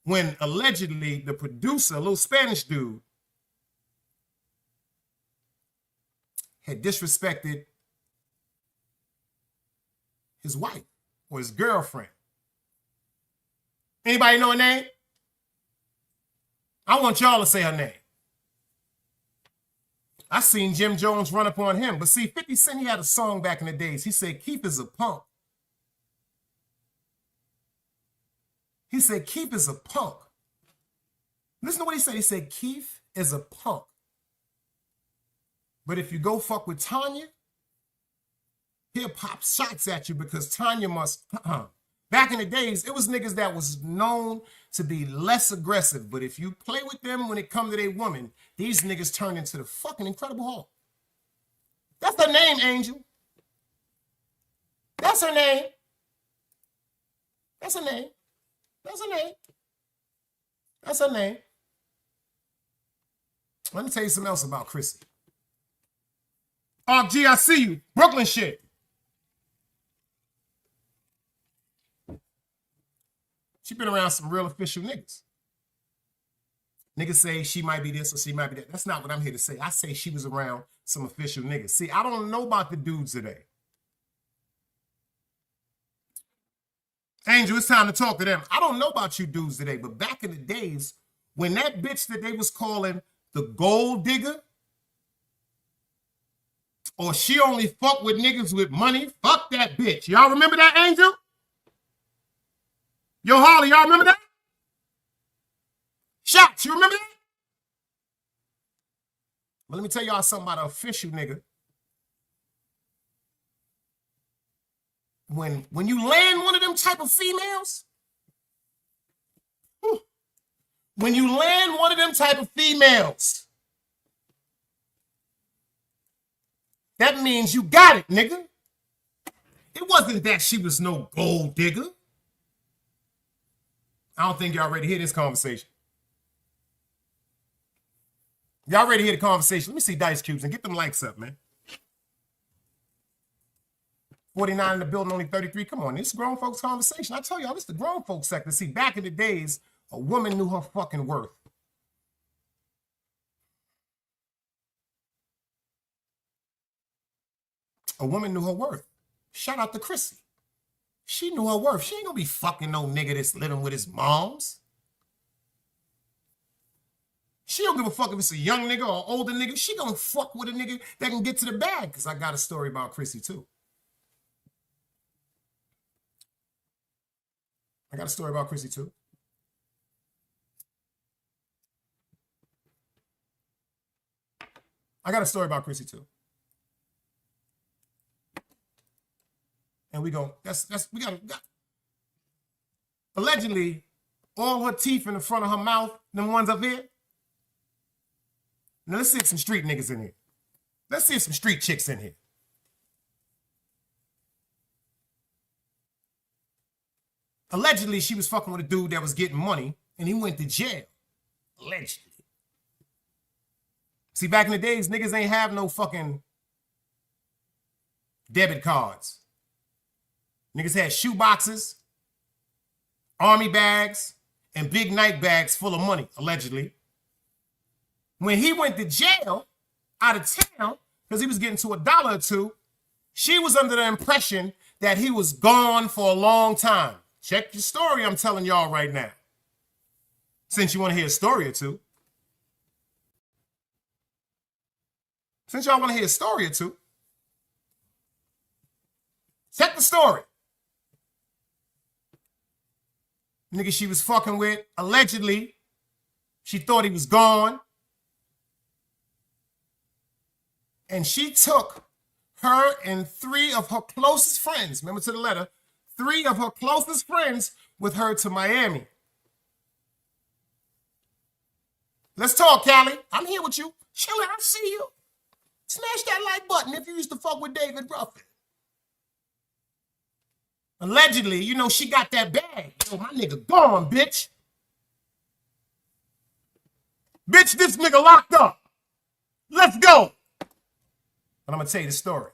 when allegedly the producer, a little Spanish dude, had disrespected his wife or his girlfriend. Anybody know her name? I want y'all to say her name. I seen Jim Jones run up on him. But see, 50 Cent, he had a song back in the days. He said, Keith is a punk. He said, Keith is a punk. Listen to what he said. He said, Keith is a punk. But if you go fuck with Tanya, he'll pop shots at you because Tanya must, Back in the days, it was niggas that was known to be less aggressive. But if you play with them when it comes to their woman, these niggas turn into the fucking Incredible Hulk. That's her name, Angel. That's her name. That's her name. That's her name. That's her name. Let me tell you something else about Chrissy. Oh, G, I see you. Brooklyn shit. She been around some real official niggas. Niggas say she might be this or she might be that. That's not what I'm here to say. I say she was around some official niggas. See, I don't know about the dudes today. Angel, it's time to talk to them. I don't know about you dudes today, but back in the days, when that bitch that they was calling the gold digger, or she only fuck with niggas with money, fuck that bitch. Y'all remember that, Angel? Yo, Harley, y'all remember that? Shots, you remember that? But let me tell y'all something about an official nigga. When you land one of them type of females, when you land one of them type of females, that means you got it, nigga. It wasn't that she was no gold digger. I don't think y'all ready to hear this conversation. Y'all ready to hear the conversation? Let me see Dice Cubes and get them likes up, man. 49 in the building, only 33. Come on, this is grown folks conversation. I tell y'all, this is the grown folks sector. See, back in the days, a woman knew her fucking worth. A woman knew her worth. Shout out to Chrissy. She knew her worth. She ain't gonna be fucking no nigga that's living with his moms. She don't give a fuck if it's a young nigga or older nigga. She gonna fuck with a nigga that can get to the bag. Because I got a story about Chrissy too. I got a story about Chrissy too. I got a story about Chrissy too. And we go, we got allegedly, all her teeth in the front of her mouth, them ones up here. Now let's see if some street niggas in here. Let's see if some street chicks in here. Allegedly, she was fucking with a dude that was getting money, and he went to jail. Allegedly. See, back in the days, niggas ain't have no fucking debit cards. Niggas had shoe boxes, army bags, and big night bags full of money, allegedly. When he went to jail, out of town, because he was getting to $1 or $2, she was under the impression that he was gone for a long time. Check the story I'm telling y'all right now. Since you want to hear a story or two. Since y'all want to hear a story or two. Check the story. Nigga she was fucking with, allegedly, she thought he was gone. And she took her and 3 of her closest friends, remember to the letter, 3 of her closest friends with her to Miami. Let's talk, Callie. I'm here with you. Chillin', I see you. Smash that like button if you used to fuck with David Ruffin. Allegedly, you know, she got that bag. Yo, my nigga gone, bitch. Bitch, this nigga locked up. Let's go. But I'm gonna tell you the story.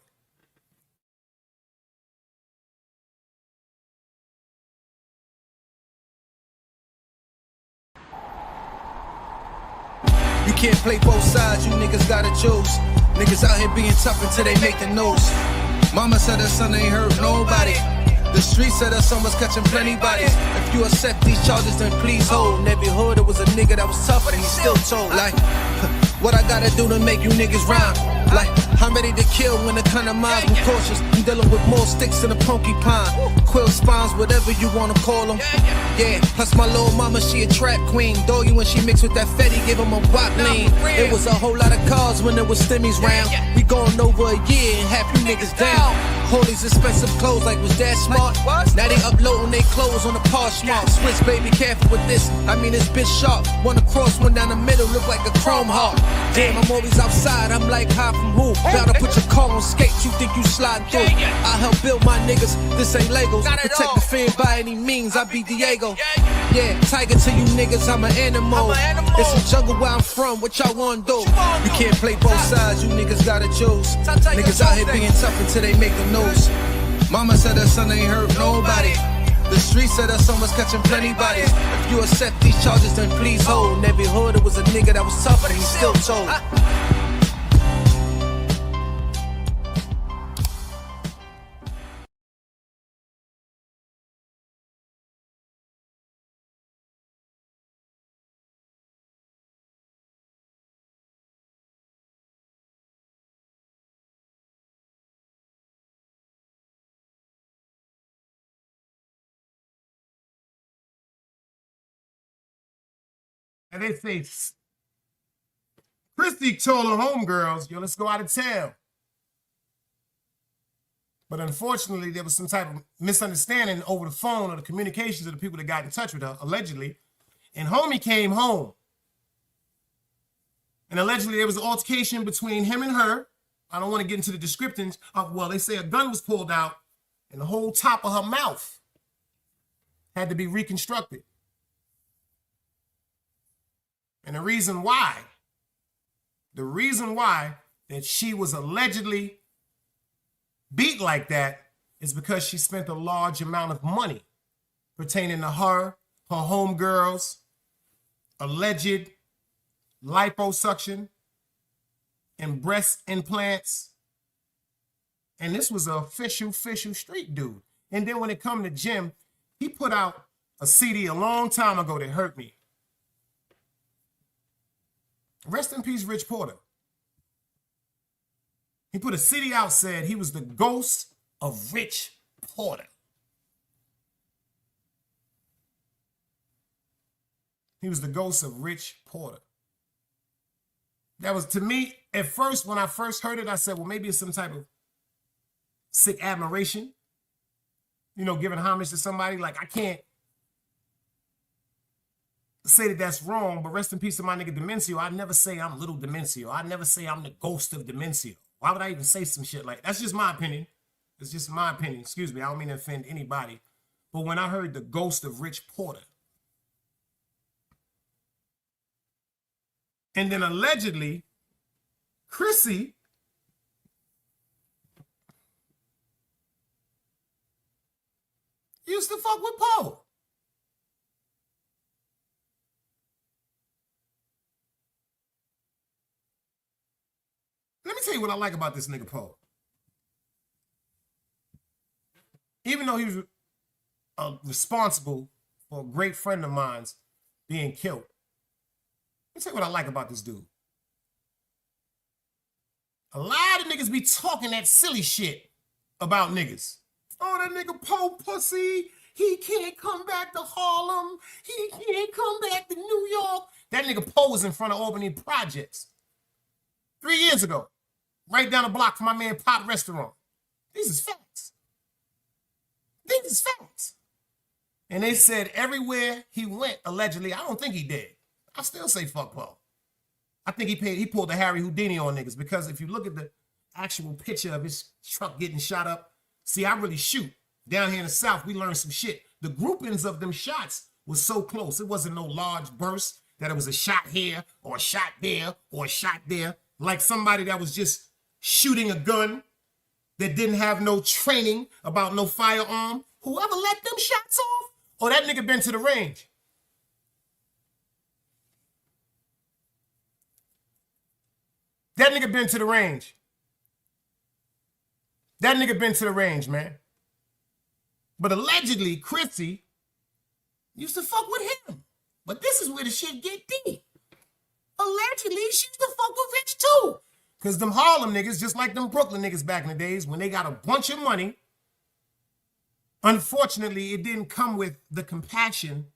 You can't play both sides, you niggas gotta choose. Niggas out here being tough until they make the news. Mama said her son ain't hurt nobody. The streets said her son was catching plenty bodies. If you accept these charges, then please hold. In every hood, it was a nigga that was tough, and he still told. Like, what I gotta do to make you niggas rhyme? Like, I'm ready to kill when the kind of minds I'm cautious. I'm dealing with more sticks than a porcupine. Quill spines, whatever you wanna call them. Yeah, plus my little mama, she a trap queen. Doggy when she mixed with that Fetty, give him a wop lean. It was a whole lot of cars when there was stimmies round. We going over a year and half you niggas down. All these expensive clothes like was that smart? Now they uploading they clothes on the Poshmark. Switch, baby, careful with this. I mean, it's bitch sharp. One across, one down the middle, look like a chrome heart. Damn, I'm always outside. I'm like, high from who? Bout to put your car on skates. You think you sliding through? I help build my niggas. This ain't Legos. Protect the fan by any means. I be Diego. Yeah, tiger to you niggas. I'm an animal. It's a jungle where I'm from. What y'all wanna do? You can't play both sides. You niggas gotta choose. Niggas out here being tough until they make the news. Mama said her son ain't hurt nobody. The streets said her son was catching plenty bodies. If you accept these charges, then please hold. In every hood, it was a nigga that was tough, and he still told. And they say, Christy told her homegirls, yo, let's go out of town. But unfortunately, there was some type of misunderstanding over the phone or the communications of the people that got in touch with her, allegedly. And homie came home. And allegedly, there was an altercation between him and her. I don't want to get into the descriptions. Well, they say a gun was pulled out and the whole top of her mouth had to be reconstructed. And the reason why that she was allegedly beat like that is because she spent a large amount of money pertaining to her homegirls, alleged liposuction and breast implants And this was an official street dude. And then when it come to Jim, he put out a CD a long time ago that hurt me. Rest in peace, Rich Porter. He put a CD out, said he was the ghost of Rich Porter. He was the ghost of Rich Porter. That was, to me, at first, when I first heard it, I said, well, maybe it's some type of sick admiration. You know, giving homage to somebody. Like, I can't say that that's wrong, but rest in peace to my nigga Demencio. I never say I'm little Demencio. I never say I'm the ghost of Demencio. Why would I even say some shit like that? That's just my opinion. It's just my opinion. Excuse me. I don't mean to offend anybody. But when I heard the ghost of Rich Porter, and then allegedly, Chrissy used to fuck with Poe. Let me tell you what I like about this nigga Poe. Even though he was responsible for a great friend of mine's being killed, let me tell you what I like about this dude. A lot of niggas be talking that silly shit about niggas. Oh, that nigga Poe pussy. He can't come back to Harlem. He can't come back to New York. That nigga Poe was in front of Albany Projects 3 years ago. Right down the block from my man Pop Restaurant. These is facts. These is facts. And they said everywhere he went, allegedly, I don't think he did. I still say fuck Poe. I think he pulled the Harry Houdini on niggas, because if you look at the actual picture of his truck getting shot up, see, I really shoot. Down here in the South, we learned some shit. The groupings of them shots was so close. It wasn't no large burst that it was a shot here or a shot there or a shot there. Like somebody that was just shooting a gun that didn't have no training about no firearm. Whoever let them shots off, oh, that nigga been to the range. That nigga been to the range. That nigga been to the range, man. But allegedly, Chrissy used to fuck with him. But this is where the shit get deep. Allegedly, she used to fuck with Rich too. Because them Harlem niggas, just like them Brooklyn niggas back in the days, when they got a bunch of money, unfortunately, it didn't come with the compassion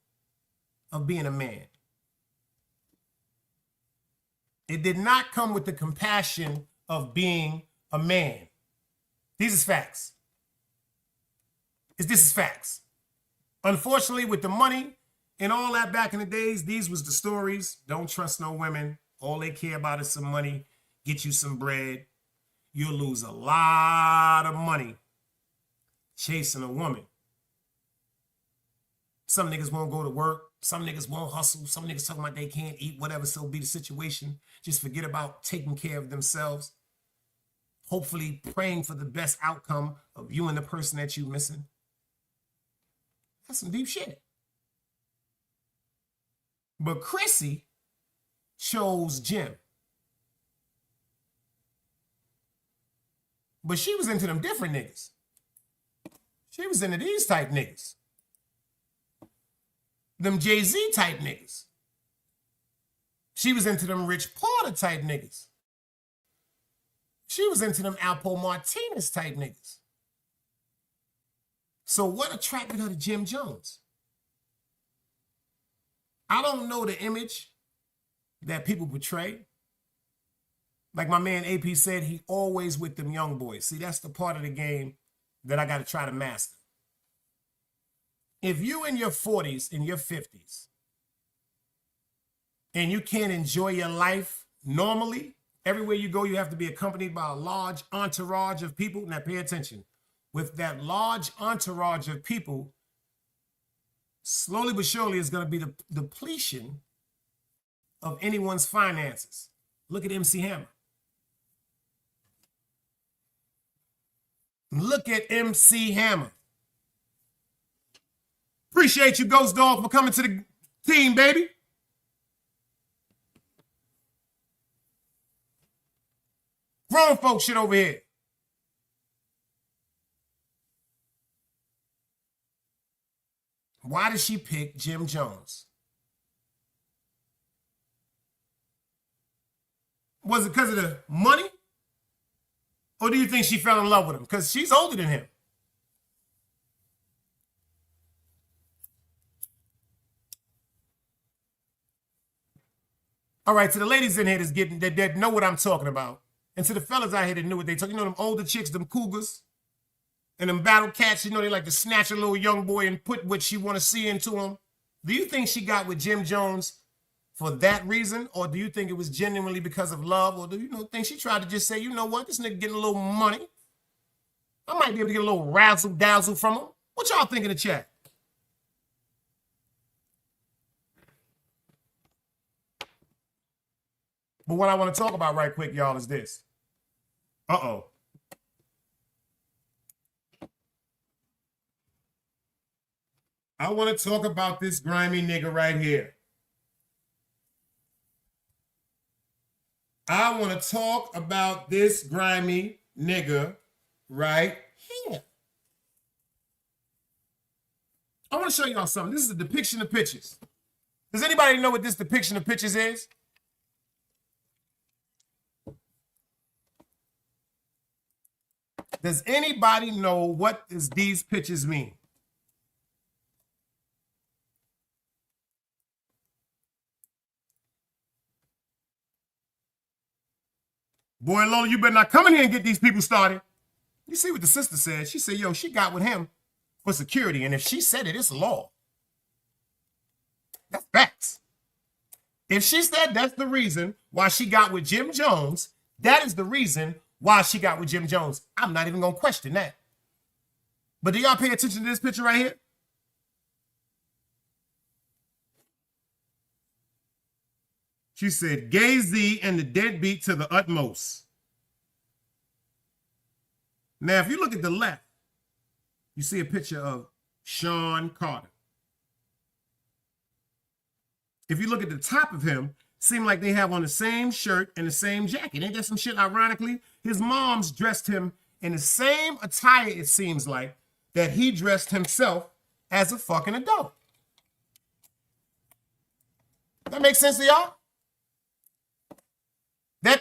of being a man. It did not come with the compassion of being a man. These is facts. This is facts. Unfortunately, with the money and all that back in the days, these was the stories. Don't trust no women. All they care about is some money. Get you some bread. You'll lose a lot of money chasing a woman. Some niggas won't go to work. Some niggas won't hustle. Some niggas talking about they can't eat, whatever, so be the situation. Just forget about taking care of themselves. Hopefully praying for the best outcome of you and the person that you're missing. That's some deep shit. But Chrissy chose Jim. But she was into them different niggas. She was into these type niggas. Them Jay-Z type niggas. She was into them Rich Porter type niggas. She was into them Alpo Martinez type niggas. So what attracted her to Jim Jones? I don't know the image that people portray. Like my man AP said, he always with them young boys. See, that's the part of the game that I got to try to master. If you in your 40s, in your 50s, and you can't enjoy your life normally, everywhere you go, you have to be accompanied by a large entourage of people. Now pay attention. With that large entourage of people, slowly but surely is going to be the depletion of anyone's finances. Look at MC Hammer. Look at MC Hammer. Appreciate you, Ghost Dog, for coming to the team, baby. Grown folk shit over here. Why did she pick Jim Jones? Was it because of the money? Or do you think she fell in love with him? Because she's older than him. All right, to the ladies in here that know what I'm talking about, and to the fellas out here that knew what they talk, you know them older chicks, them cougars, and them battle cats, you know they like to snatch a little young boy and put what she want to see into him. Do you think she got with Jim Jones for that reason, or do you think it was genuinely because of love, or do you think she tried to just say, you know what, this nigga getting a little money, I might be able to get a little razzle dazzle from him? What y'all think in the chat? But what I want to talk about right quick, y'all, is this. Uh-oh. I want to talk about this grimy nigga right here. I want to talk about this grimy nigga right here. I want to show y'all something. This is a depiction of pictures. Does anybody know what this depiction of pictures is? Does anybody know what does these pictures mean? Boy, Lola, you better not come in here and get these people started. You see what the sister said? She said, yo, she got with him for security. And if she said it, it's law. That's facts. If she said that's the reason why she got with Jim Jones, that is the reason why she got with Jim Jones. I'm not even going to question that. But do y'all pay attention to this picture right here? She said, Gay Z and the deadbeat to the utmost. Now, if you look at the left, you see a picture of Sean Carter. If you look at the top of him, seem like they have on the same shirt and the same jacket. Ain't that some shit? Ironically, his mom's dressed him in the same attire, it seems like, that he dressed himself as a fucking adult. That makes sense to y'all?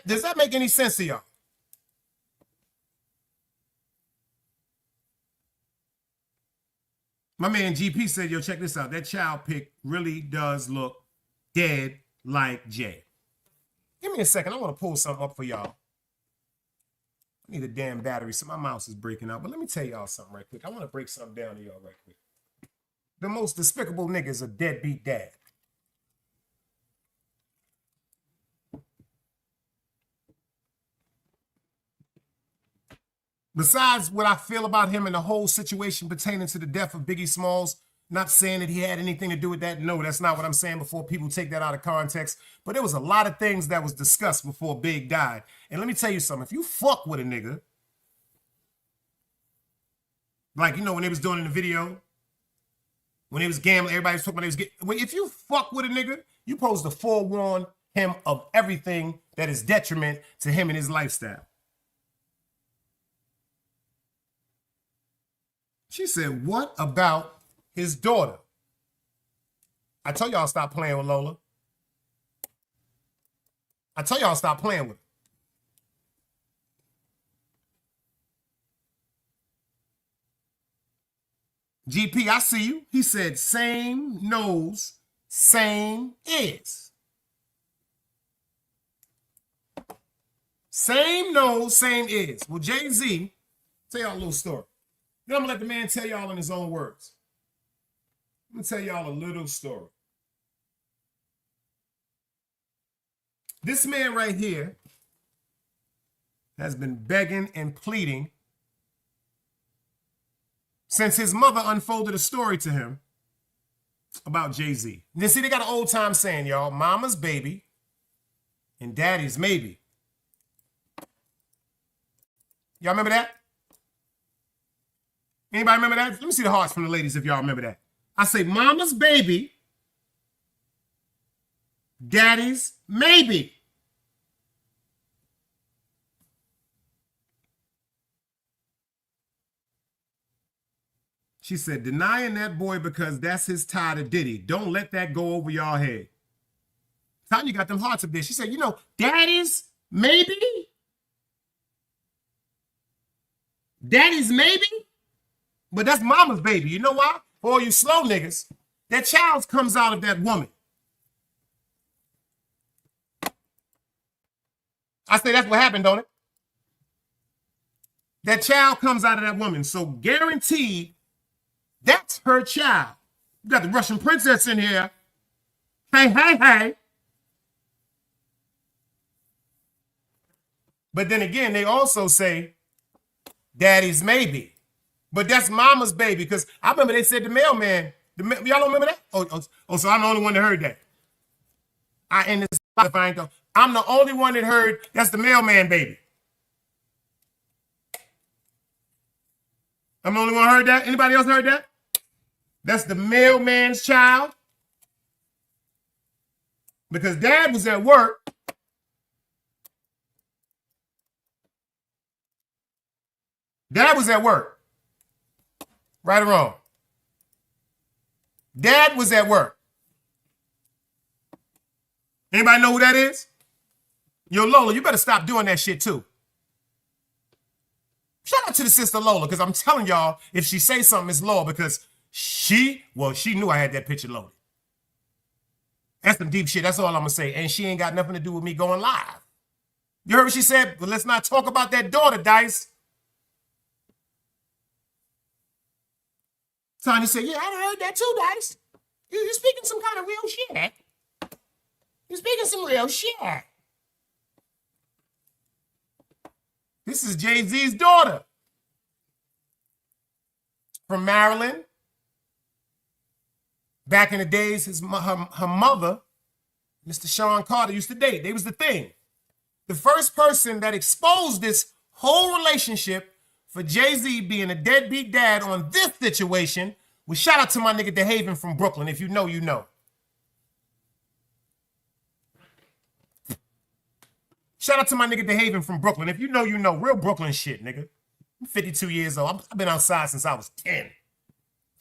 Does that make any sense to y'all? My man GP said, yo, check this out. That child pic really does look dead like Jay. Give me a second. I want to pull something up for y'all. I need a damn battery, so my mouse is breaking out. But let me tell y'all something right quick. I want to break something down to y'all right quick. The most despicable nigga is a deadbeat dad. Besides what I feel about him and the whole situation pertaining to the death of Biggie Smalls, not saying that he had anything to do with that. No, that's not what I'm saying before people take that out of context. But there was a lot of things that was discussed before Big died. And let me tell you something. If you fuck with a nigga, like, you know, when they was doing in the video, when they was gambling, everybody was talking about they was getting, if you fuck with a nigga, you supposed to forewarn him of everything that is detriment to him and his lifestyle. She said, what about his daughter? I told y'all stop playing with Lola. I told y'all stop playing with her. GP, I see you. He said, same nose, same is. Same nose, same is. Well, Jay-Z, tell y'all a little story. Then I'm going to let the man tell y'all in his own words. I'm going to tell y'all a little story. This man right here has been begging and pleading since his mother unfolded a story to him about Jay-Z. You see, they got an old time saying, y'all, mama's baby and daddy's maybe. Y'all remember that? Anybody remember that? Let me see the hearts from the ladies if y'all remember that. I say mama's baby, daddy's maybe. She said, denying that boy because that's his tie to Diddy. Don't let that go over y'all head. Tanya got them hearts up there. She said, you know, daddy's maybe. Daddy's maybe. But that's mama's baby. You know why? For all you slow niggas, that child comes out of that woman. I say that's what happened, don't it? That child comes out of that woman. So guaranteed, that's her child. You got the Russian princess in here. Hey, hey, hey. But then again, they also say daddy's maybe. But that's mama's baby. Because I remember they said the mailman. Y'all don't remember that? Oh, so I'm the only one that heard that. I'm the only one that heard that's the mailman baby. I'm the only one who heard that? Anybody else heard that? That's the mailman's child. Because dad was at work. Dad was at work. Right or wrong? Dad was at work. Anybody know who that is? Yo, Lola, you better stop doing that shit too. Shout out to the sister Lola, because I'm telling y'all, if she say something, it's Lola, because she knew I had that picture loaded. That's some deep shit. That's all I'm going to say. And she ain't got nothing to do with me going live. You heard what she said? But let's not talk about that daughter, Dice. Tanya said, yeah, I heard that too, Dice. You're speaking some kind of real shit. You're speaking some real shit. This is Jay-Z's daughter from Maryland. Back in the days, her mother, Mr. Sean Carter, used to date. They was the thing. The first person that exposed this whole relationship for Jay-Z being a deadbeat dad on this situation was shout out to my nigga DeHaven from Brooklyn. If you know, you know. Shout out to my nigga DeHaven from Brooklyn. If you know, you know. Real Brooklyn shit, nigga. I'm 52 years old. I've been outside since I was 10.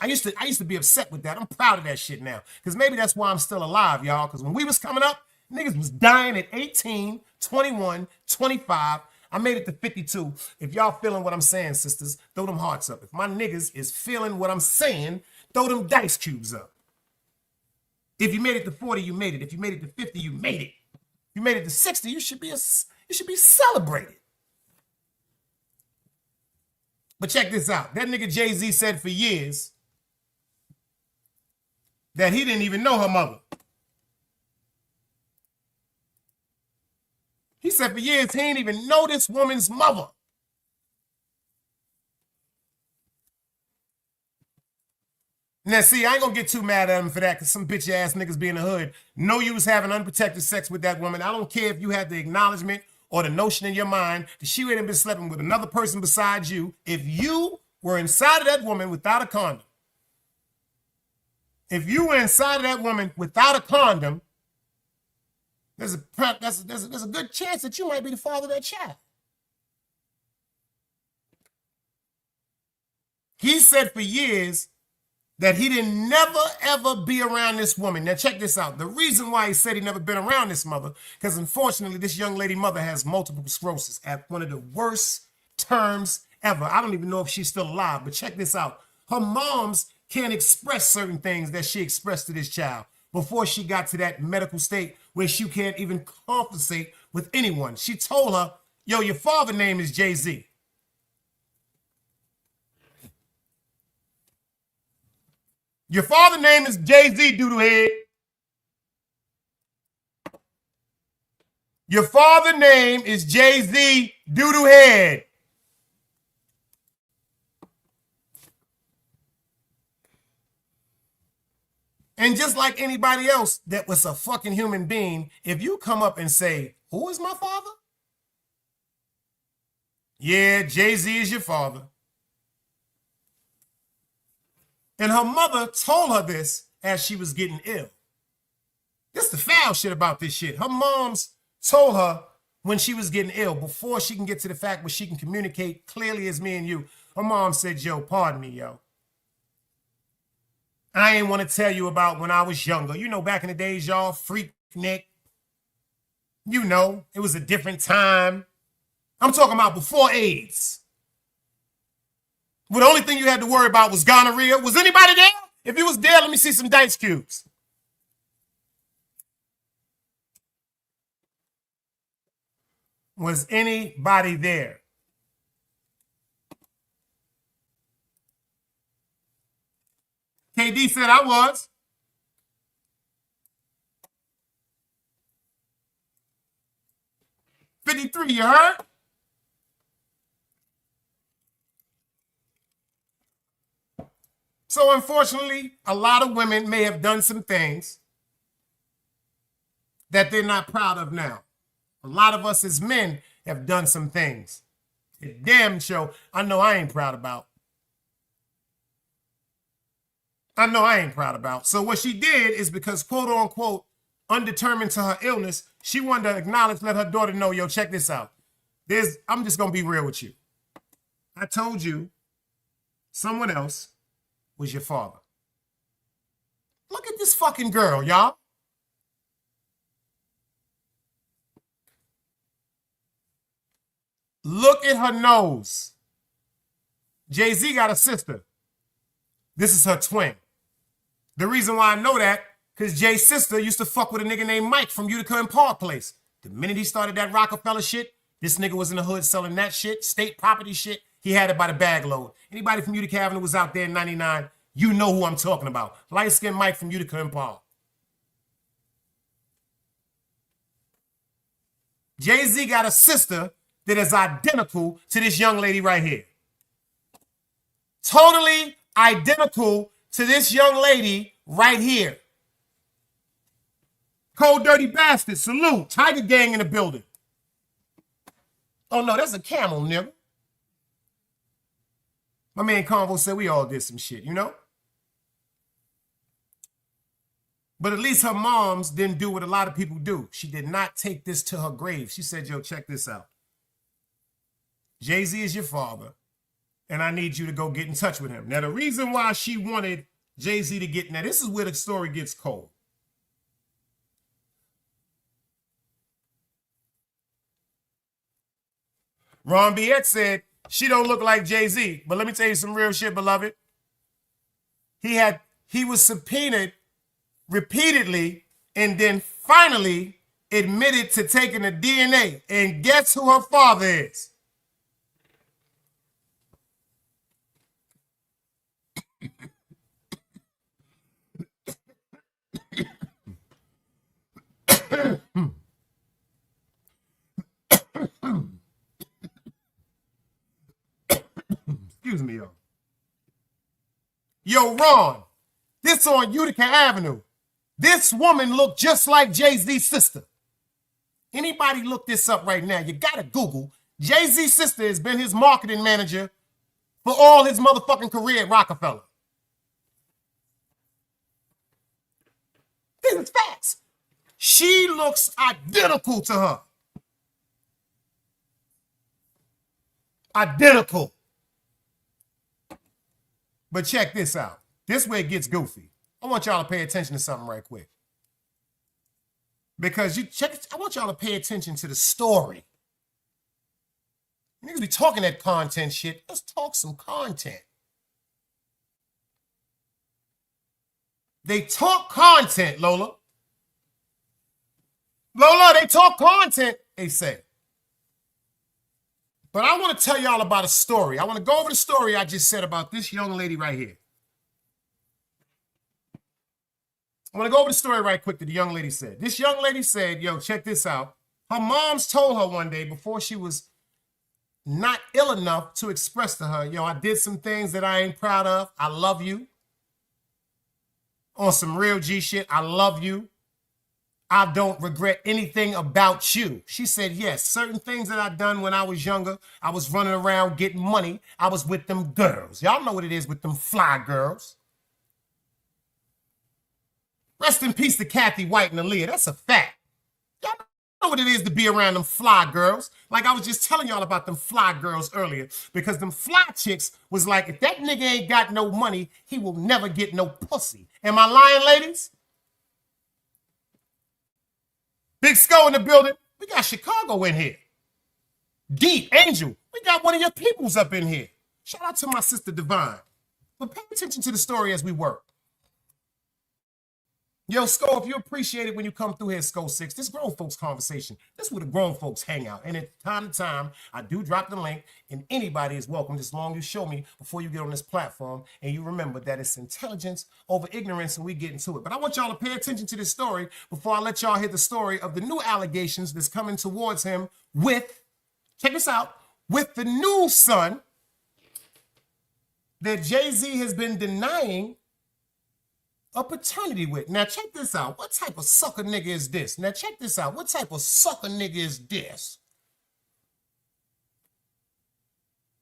I used to be upset with that. I'm proud of that shit now. Because maybe that's why I'm still alive, y'all. Because when we was coming up, niggas was dying at 18, 21, 25. I made it to 52. If y'all feeling what I'm saying, sisters, throw them hearts up. If my niggas is feeling what I'm saying, throw them dice cubes up. If you made it to 40, you made it. If you made it to 50, you made it. You made it to 60, you should be celebrated. But check this out. That nigga Jay-Z said for years that he didn't even know her mother. He said for years he didn't even know this woman's mother. Now, see, I ain't gonna get too mad at him for that because some bitch ass niggas be in the hood. Know you was having unprotected sex with that woman. I don't care if you had the acknowledgement or the notion in your mind that she would have been sleeping with another person besides you. If you were inside of that woman without a condom, if you were inside of that woman without a condom, there's a good chance that you might be the father of that child. He said for years that he didn't never, ever be around this woman. Now, check this out. The reason why he said he never been around this mother, because unfortunately, this young lady mother has multiple sclerosis at one of the worst terms ever. I don't even know if she's still alive, but check this out. Her moms can't express certain things that she expressed to this child before she got to that medical state where she can't even conversate with anyone. She told her, yo, your father's name is Jay-Z. Your father's name is Jay-Z, doodlehead. Your father's name is Jay-Z, doodlehead. And just like anybody else that was a fucking human being, if you come up and say, who is my father? Yeah, Jay-Z is your father. And her mother told her this as she was getting ill. This is the foul shit about this shit. Her moms told her when she was getting ill, before she can get to the fact where she can communicate clearly as me and you, her mom said, yo, pardon me, yo. I ain't want to tell you about when I was younger. You know, back in the days, y'all, freak Nick. You know, it was a different time. I'm talking about before AIDS. Well, the only thing you had to worry about was gonorrhea. Was anybody there? If you was there, let me see some dice cubes. Was anybody there? KD said I was. $53, you heard? So unfortunately, a lot of women may have done some things that they're not proud of now. A lot of us as men have done some things. It damn show I know I ain't proud about. So what she did is because, quote unquote, undetermined to her illness, she wanted to acknowledge, let her daughter know, yo, check this out. I'm just going to be real with you. I told you someone else was your father. Look at this fucking girl, y'all. Look at her nose. Jay-Z got a sister. This is her twin. The reason why I know that, because Jay's sister used to fuck with a nigga named Mike from Utica and Park Place. The minute he started that Rockefeller shit, this nigga was in the hood selling that shit, state property shit. He had it by the bag load. Anybody from Utica Avenue was out there in 99, you know who I'm talking about. Light-skinned Mike from Utica and Park. Jay-Z got a sister that is identical to this young lady right here. Totally identical to this young lady right here. Cold Dirty Bastard, salute. Tiger Gang in the building. Oh no, that's a camel, nigga. My man Convo said we all did some shit, you know? But at least her moms didn't do what a lot of people do. She did not take this to her grave. She said, yo, check this out. Jay-Z is your father, and I need you to go get in touch with him. Now, the reason why she wanted Jay-Z to get, now this is where the story gets cold. Ron Biette said, she don't look like Jay-Z, but let me tell you some real shit, beloved. He was subpoenaed repeatedly and then finally admitted to taking the DNA. And guess who her father is? Excuse me, yo. Yo, Ron, this on Utica Avenue. This woman looked just like Jay-Z's sister. Anybody look this up right now? You gotta Google. Jay-Z's sister has been his marketing manager for all his motherfucking career at Rockefeller. These are facts. She looks identical to her. Identical. But check this out. This is where it gets goofy. I want y'all to pay attention to something right quick. Because I want y'all to pay attention to the story. Niggas be talking that content shit. Let's talk some content. They talk content, Lola. Lola, they talk content, they say. But I want to tell y'all about a story. I want to go over the story I just said about this young lady right here. I want to go over the story right quick that the young lady said. This young lady said, yo, check this out. Her moms told her one day before she was not ill enough to express to her, yo, I did some things that I ain't proud of. I love you. On some real G shit, I love you. I don't regret anything about you. She said, yes, certain things that I done when I was younger, I was running around getting money. I was with them girls. Y'all know what it is with them fly girls. Rest in peace to Kathy White and Aaliyah. That's a fact. Y'all Know what it is to be around them fly girls. Like I was just telling y'all about them fly girls earlier, because them fly chicks was like, if that nigga ain't got no money, he will never get no pussy. Am I lying, ladies? Big Skull in the building. We got Chicago in here. Deep, Angel, we got one of your peoples up in here. Shout out to my sister Divine. But pay attention to the story as we work. Yo, Sko, if you appreciate it when you come through here, Sko 6, this grown folks conversation, this is where the grown folks hang out. And at time to time, I do drop the link, and anybody is welcome as long as you show me before you get on this platform, and you remember that it's intelligence over ignorance, and we get into it. But I want y'all to pay attention to this story before I let y'all hear the story of the new allegations that's coming towards him with, check this out, with the new son that Jay-Z has been denying a paternity with. Now check this out. What type of sucker nigga is this? Now check this out. What type of sucker nigga is this?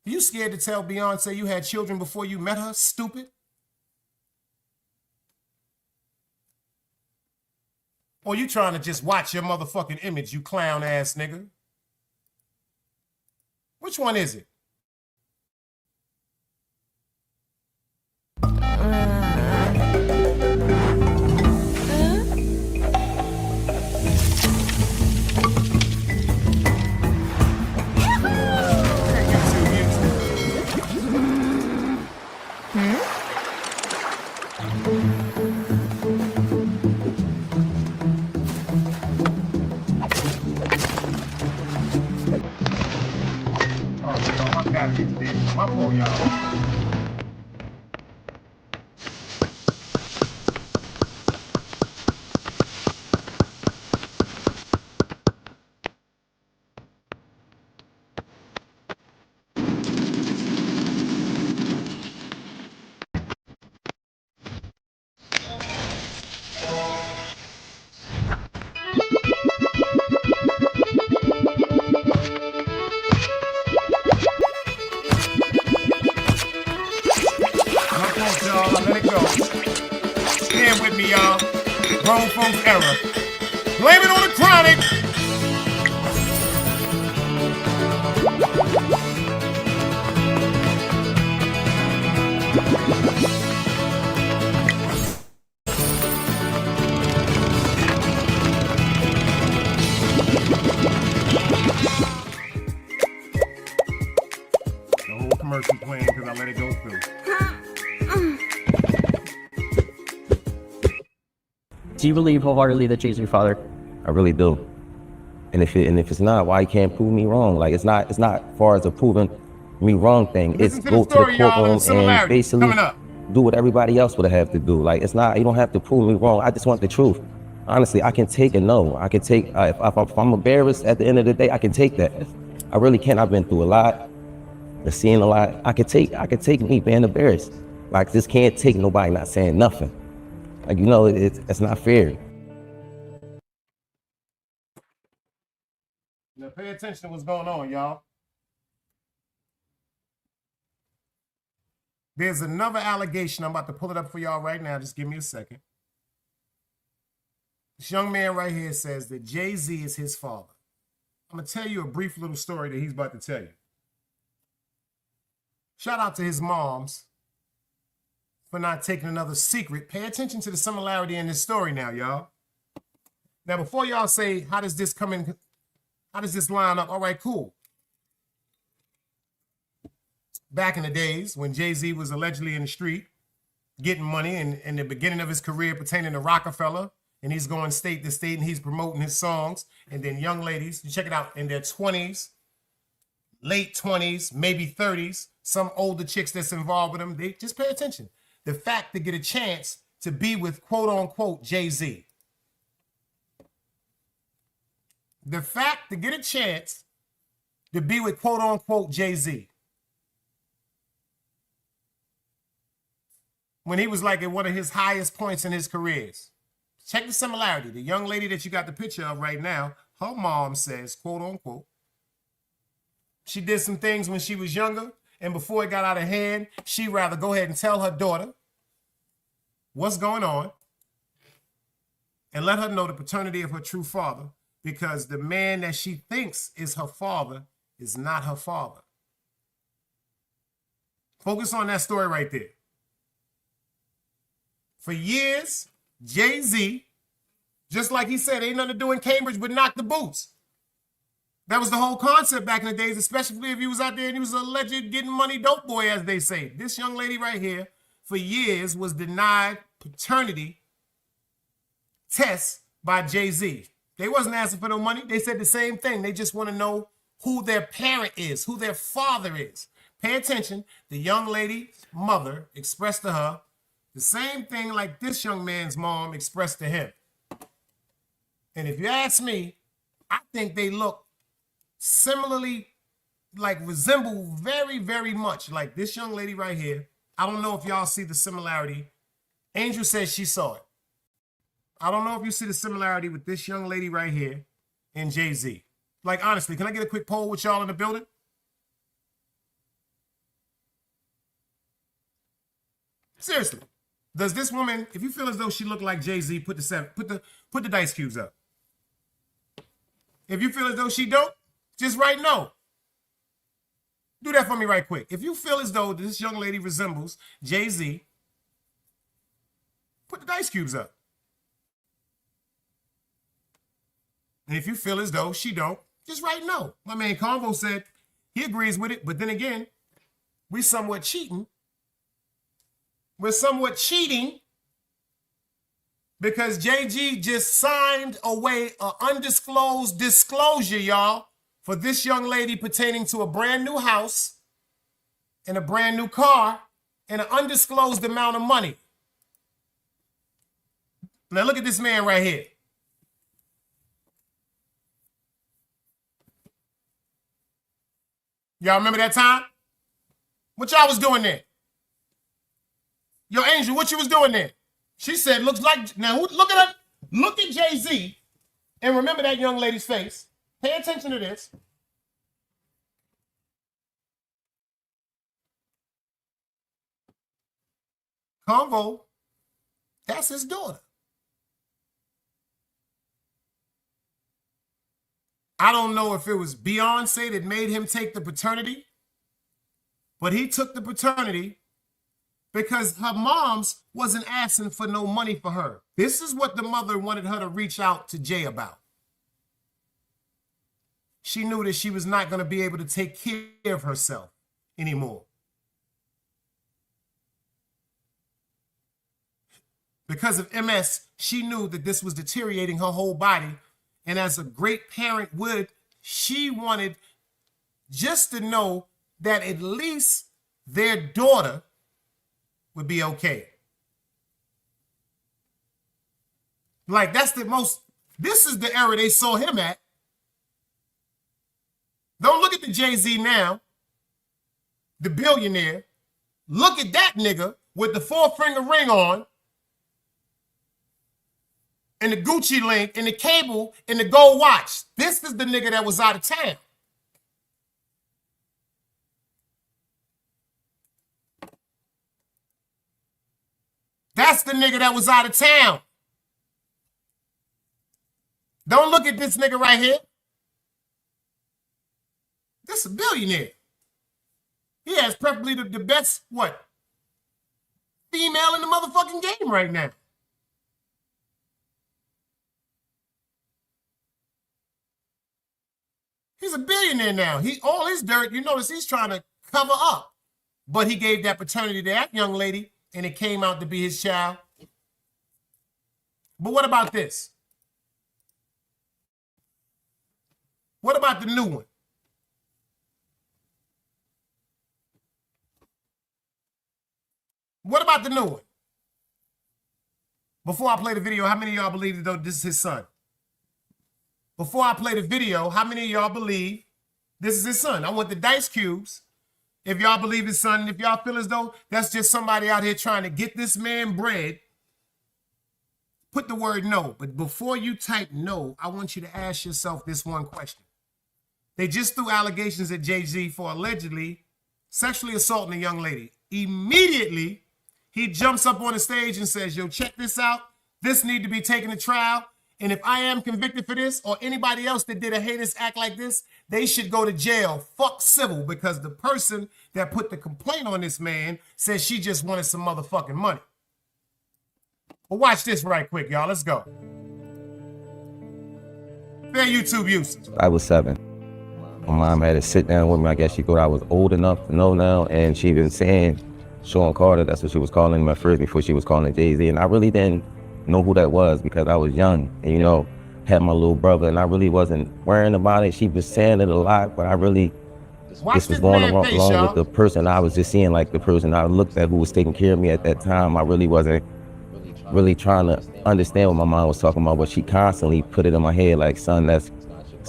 You scared to tell Beyonce you had children before you met her, stupid? Or you trying to just watch your motherfucking image, you clown ass nigga? Which one is it? My poor y'all. Y'all, let it go. Stand with me, y'all. Grown folks era. Blame it on the chronic. The whole commercial playing because I let it go through. Do you believe wholeheartedly that Jay's your father? I really do. And if it's not, why you can't prove me wrong? Like it's not far as a proving me wrong thing. It's go to the courtroom and basically do what everybody else would have to do. Like it's not, you don't have to prove me wrong. I just want the truth. Honestly, I can take a no. I can take if I'm embarrassed at the end of the day, I can take that. I really can. I've been through a lot, I've seen a lot. I could take me being embarrassed. Like just can't take nobody not saying nothing. Like, you know, it's not fair. Now pay attention to what's going on, y'all. There's another allegation. I'm about to pull it up for y'all right now. Just give me a second. This young man right here says that Jay-Z is his father. I'm going to tell you a brief little story that he's about to tell you. Shout out to his moms for not taking another secret. Pay attention to the similarity in this story now, y'all. Now, before y'all say, how does this come in? How does this line up? All right, cool. Back in the days when Jay-Z was allegedly in the street getting money and in the beginning of his career pertaining to Rockefeller, and he's going state to state and he's promoting his songs, and then young ladies, you check it out, in their 20s, late 20s, maybe 30s, some older chicks that's involved with them, they just pay attention. The fact to get a chance to be with quote unquote Jay-Z. The fact to get a chance to be with quote unquote Jay-Z. When he was like at one of his highest points in his careers. Check the similarity. The young lady that you got the picture of right now, her mom says, quote unquote, she did some things when she was younger, and before it got out of hand, she'd rather go ahead and tell her daughter what's going on and let her know the paternity of her true father because the man that she thinks is her father is not her father. Focus on that story right there. For years, Jay-Z, just like he said, ain't nothing to do in Cambridge but knock the boots. That was the whole concept back in the days, especially if he was out there and he was a alleged getting money dope boy, as they say. This young lady right here, for years, was denied paternity tests by Jay-Z. They wasn't asking for no money. They said the same thing. They just want to know who their parent is, who their father is. Pay attention. The young lady's mother expressed to her the same thing like this young man's mom expressed to him. And if you ask me, I think they look similarly, like resemble very, very much like this young lady right here. I don't know if y'all see the similarity. Angel says she saw it. I don't know if you see the similarity with this young lady right here and Jay-Z. Like, honestly, can I get a quick poll with y'all in the building? Seriously, does this woman, if you feel as though she looked like Jay-Z, put the dice cubes up. If you feel as though she don't, just write no. Do that for me right quick. If you feel as though this young lady resembles Jay-Z, put the dice cubes up. And if you feel as though she don't, just write no. My man Convo said he agrees with it, but then again, we're somewhat cheating. We're somewhat cheating because JG just signed away an undisclosed disclosure, y'all, for this young lady pertaining to a brand new house and a brand new car and an undisclosed amount of money. Now look at this man right here. Y'all remember that time? What y'all was doing there? Yo, Angel, what you was doing there? She said, looks like, now look at her, look at Jay-Z and remember that young lady's face. Pay attention to this. Convo, that's his daughter. I don't know if it was Beyonce that made him take the paternity, but he took the paternity because her mom's wasn't asking for no money for her. This is what the mother wanted her to reach out to Jay about. She knew that she was not going to be able to take care of herself anymore. Because of MS, she knew that this was deteriorating her whole body. And as a great parent would, she wanted just to know that at least their daughter would be okay. Like, that's the most, this is the era they saw him at. Don't look at the Jay-Z now, the billionaire. Look at that nigga with the 4-finger ring on and the Gucci link and the cable and the gold watch. This is the nigga that was out of town. That's the nigga that was out of town. Don't look at this nigga right here. This is a billionaire. He has probably the best, what, female in the motherfucking game right now. He's a billionaire now. All his dirt, you notice he's trying to cover up. But he gave that paternity to that young lady, and it came out to be his child. But what about this? What about the new one? What about the new one? Before I play the video, how many of y'all believe that this is his son? Before I play the video, how many of y'all believe this is his son? I want the dice cubes. If y'all believe his son, and if y'all feel as though that's just somebody out here trying to get this man bread, put the word no. But before you type no, I want you to ask yourself this one question. They just threw allegations at Jay-Z for allegedly sexually assaulting a young lady. Immediately, he jumps up on the stage and says, yo, check this out. This need to be taken to trial. And if I am convicted for this, or anybody else that did a heinous act like this, they should go to jail. Fuck civil, because the person that put the complaint on this man says she just wanted some motherfucking money. But watch this right quick, y'all. Let's go. Fair YouTube usage. I was 7. My mom had to sit down with me. I guess she thought I was old enough to know now, and she been saying Sean Carter. That's what she was calling him at first before she was calling Jay-Z. And I really didn't know who that was because I was young and, you know, had my little brother, and I really wasn't worrying about it. She was saying it a lot, but I really just was going along with the person I was just seeing, like the person I looked at who was taking care of me at that time. I really wasn't really trying to understand what my mom was talking about, but she constantly put it in my head like, son, it's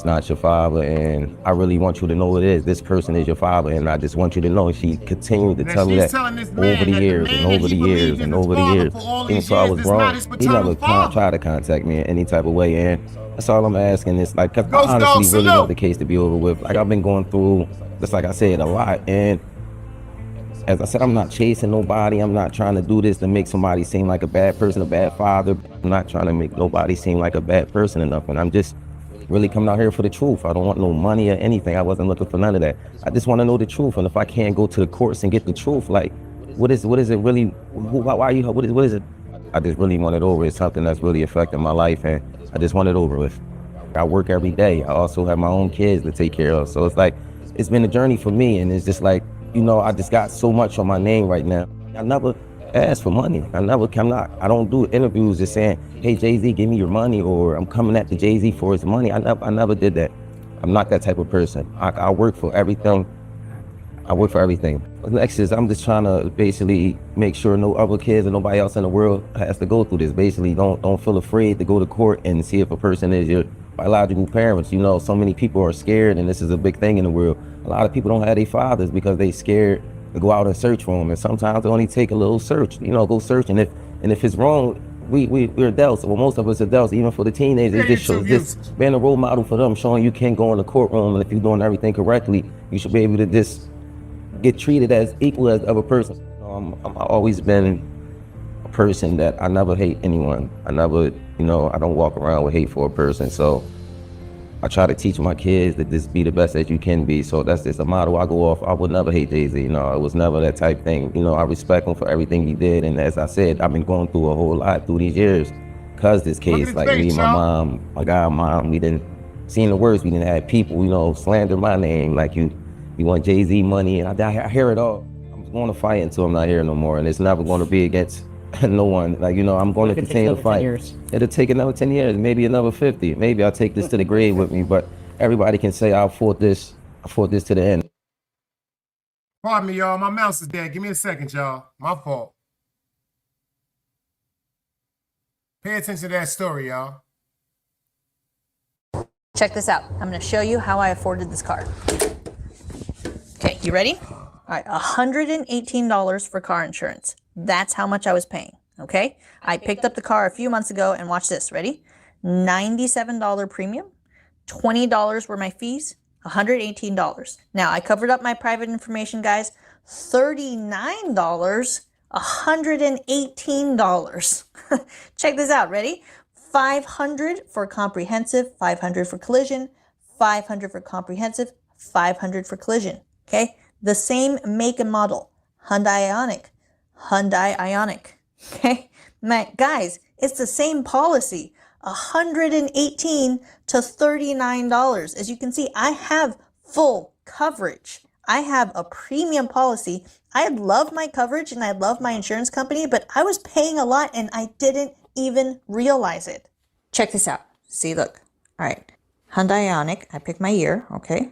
not your father, and I really want you to know it is. This person is your father, and I just want you to know. She continued to tell me that over the years and over the years and over the years. Even so I was grown, he never tried to contact me in any type of way, and that's all I'm asking is, like, cause I honestly really want the case to be over with. Like, I've been going through, just like I said, a lot, and as I said, I'm not chasing nobody. I'm not trying to do this to make somebody seem like a bad person, a bad father. I'm not trying to make nobody seem like a bad person or nothing. I'm just really coming out here for the truth. I don't want no money or anything. I wasn't looking for none of that. I just want to know the truth. And if I can't go to the courts and get the truth, like, what is it really? Why are you? What is it? I just really want it over. It's something that's really affecting my life, and I just want it over with. I work every day. I also have my own kids to take care of. So it's like, it's been a journey for me, and it's just like, you know, I just got so much on my name right now. I never ask for money. I don't do interviews just saying, hey, Jay-Z, give me your money, or I'm coming at the Jay-Z for his money. I never did that. I'm not that type of person. I work for everything. Next is, I'm just trying to basically make sure no other kids or nobody else in the world has to go through this. Basically, don't feel afraid to go to court and see if a person is your biological parents. You know, so many people are scared, and this is a big thing in the world. A lot of people don't have their fathers because they scared to go out and search for them, and sometimes it only take a little search. You know, go search, and if it's wrong, we're adults. Well, most of us adults, even for the teenagers, just being a role model for them, showing you can go in the courtroom, and if you're doing everything correctly, you should be able to just get treated as equal as the other person. I've always been a person that I never hate anyone. I never, you know, I don't walk around with hate for a person. So I try to teach my kids that just be the best that you can be. So that's just a motto I go off. I would never hate Jay-Z. You know, it was never that type thing. You know, I respect him for everything he did. And as I said, I've been going through a whole lot through these years because this case, like me, my mom, my godmom, we didn't seen the worst. We didn't have people, you know, slander my name. Like you want Jay-Z money, and I hear it all. I'm going to fight until I'm not here no more, and it's never going to be against no one. Like, you know, I'm going to continue to fight. It'll take another 10 years, maybe another 50. Maybe I'll take this to the grave with me, but everybody can say I fought this to the end. Pardon me, y'all. My mouse is dead. Give me a second, y'all. My fault. Pay attention to that story, y'all. Check this out. I'm going to show you how I afforded this car. Okay, you ready? All right, $118 for car insurance. That's how much I was paying, okay? I picked up the car a few months ago, and watch this, ready? $97 premium, $20 were my fees, $118. Now, I covered up my private information, guys. $39, $118. Check this out, ready? $500 for comprehensive, $500 for collision, $500 for comprehensive, $500 for collision. Okay, the same make and model, Hyundai Ioniq. Okay, guys, it's the same policy, $118 to $39. As you can see, I have full coverage. I have a premium policy. I love my coverage and I love my insurance company, but I was paying a lot and I didn't even realize it. Check this out. See, look. All right, Hyundai Ioniq. I picked my year. Okay.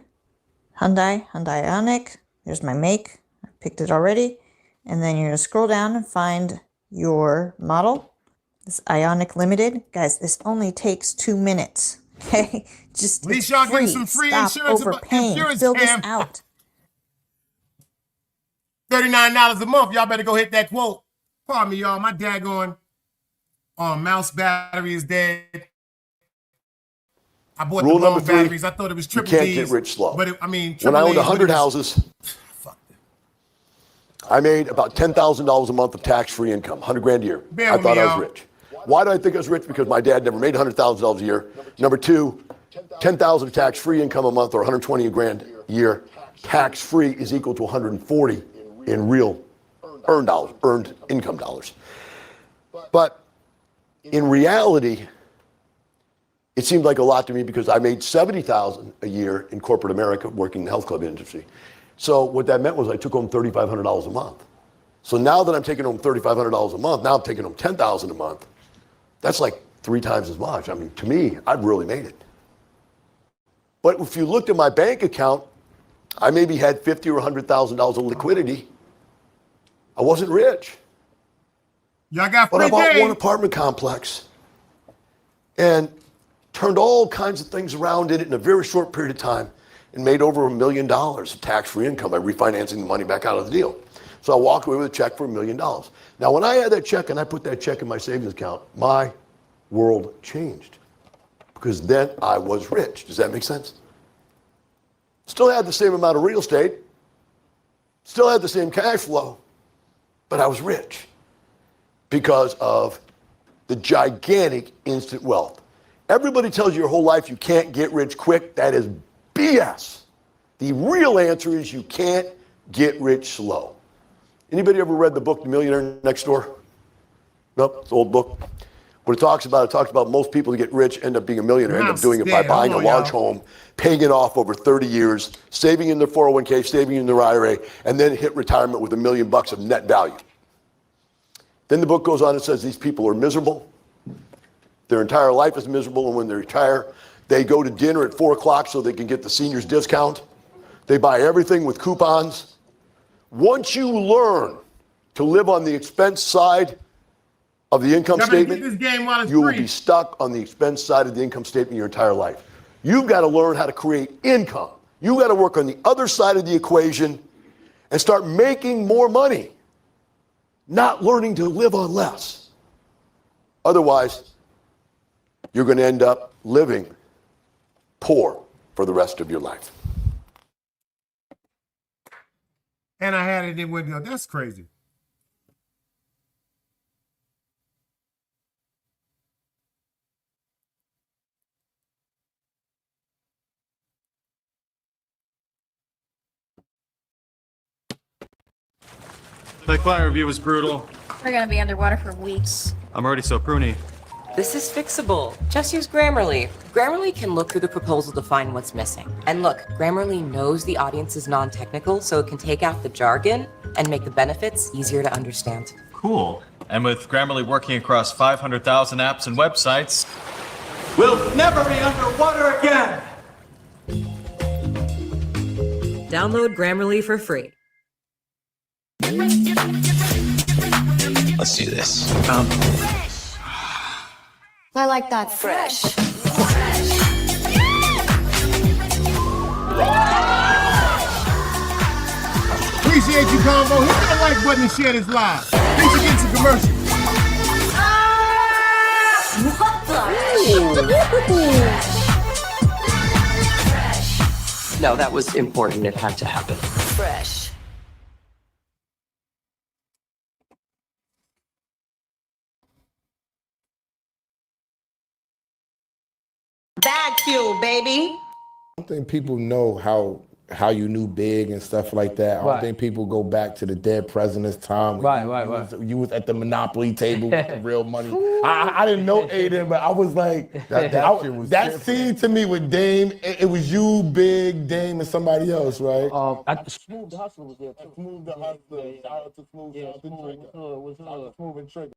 Hyundai Ioniq, there's my make, I picked it already, and then you're going to scroll down and find your model, this Ioniq Limited. Guys, this only takes 2 minutes, okay? Just, at least y'all getting some free Stop insurance, overpaying, insurance fill this scam. out. $39 a month, y'all better go hit that quote. Pardon me, y'all, my daggone mouse battery is dead. I bought Rule the long number 3, batteries. I thought it was triple you can't D's, get rich slow. But I mean, when I owned 100 D's, houses, I made about $10,000 a month of tax-free income, 100 grand a year. I thought I was rich. Why do I think I was rich? Because my dad never made $100,000 a year. Number two, 10,000 of tax-free income a month or 120 grand a year, tax-free is equal to 140 in real earned income dollars. But in reality, it seemed like a lot to me because I made $70,000 a year in corporate America working in the health club industry. So what that meant was I took home $3,500 a month. So now that I'm taking home $3,500 a month, now I'm taking home $10,000 a month. That's like 3 times as much. I mean, to me, I've really made it. But if you looked at my bank account, I maybe had $50,000 or $100,000 of liquidity. I wasn't rich. Y'all got free But I bought game. one apartment complex and turned all kinds of things around in it in a very short period of time and made over $1 million of tax-free income by refinancing the money back out of the deal. So I walked away with a check for $1 million. Now, when I had that check and I put that check in my savings account, my world changed because then I was rich. Does that make sense? Still had the same amount of real estate, still had the same cash flow, but I was rich because of the gigantic instant wealth. Everybody tells you your whole life you can't get rich quick. That is BS. The real answer is you can't get rich slow. Anybody ever read the book The Millionaire Next Door? Nope, it's an old book. What it talks about most people that get rich end up being a millionaire, end up doing it by buying a large home, paying it off over 30 years, saving in their 401k, saving in their IRA, and then hit retirement with $1 million of net value. Then the book goes on and says these people are miserable. Their entire life is miserable, and when they retire, they go to dinner at 4 o'clock so they can get the seniors discount. They buy everything with coupons. Once you learn to live on the expense side of the income statement, you will be stuck on the expense side of the income statement your entire life. You've got to learn how to create income. You've got to work on the other side of the equation and start making more money, not learning to live on less. Otherwise, you're going to end up living poor for the rest of your life. And I had it in window. That's crazy. The client review was brutal. We're gonna be underwater for weeks. I'm already so pruny. This is fixable. Just use Grammarly. Grammarly can look through the proposal to find what's missing. And look, Grammarly knows the audience is non-technical, so it can take out the jargon and make the benefits easier to understand. Cool. And with Grammarly working across 500,000 apps and websites, we'll never be underwater again! Download Grammarly for free. Let's do this. I like that fresh. Appreciate you, Combo. Hit that like button and share this live. Thanks again to commercial. No, that was important. It had to happen. Fresh. Vacuum, baby. I don't think people know how you knew Big and stuff like that. I don't think people go back to the dead president's time. You was at the Monopoly table with the real money. I didn't know Aiden, but I was like, that scene to me with Dame, it was you, Big, Dame, and somebody else, right? Smooth the Hustler was there too. Smooth the Hustler. Shout out to Smooth. Yeah, Smooth and Trigger.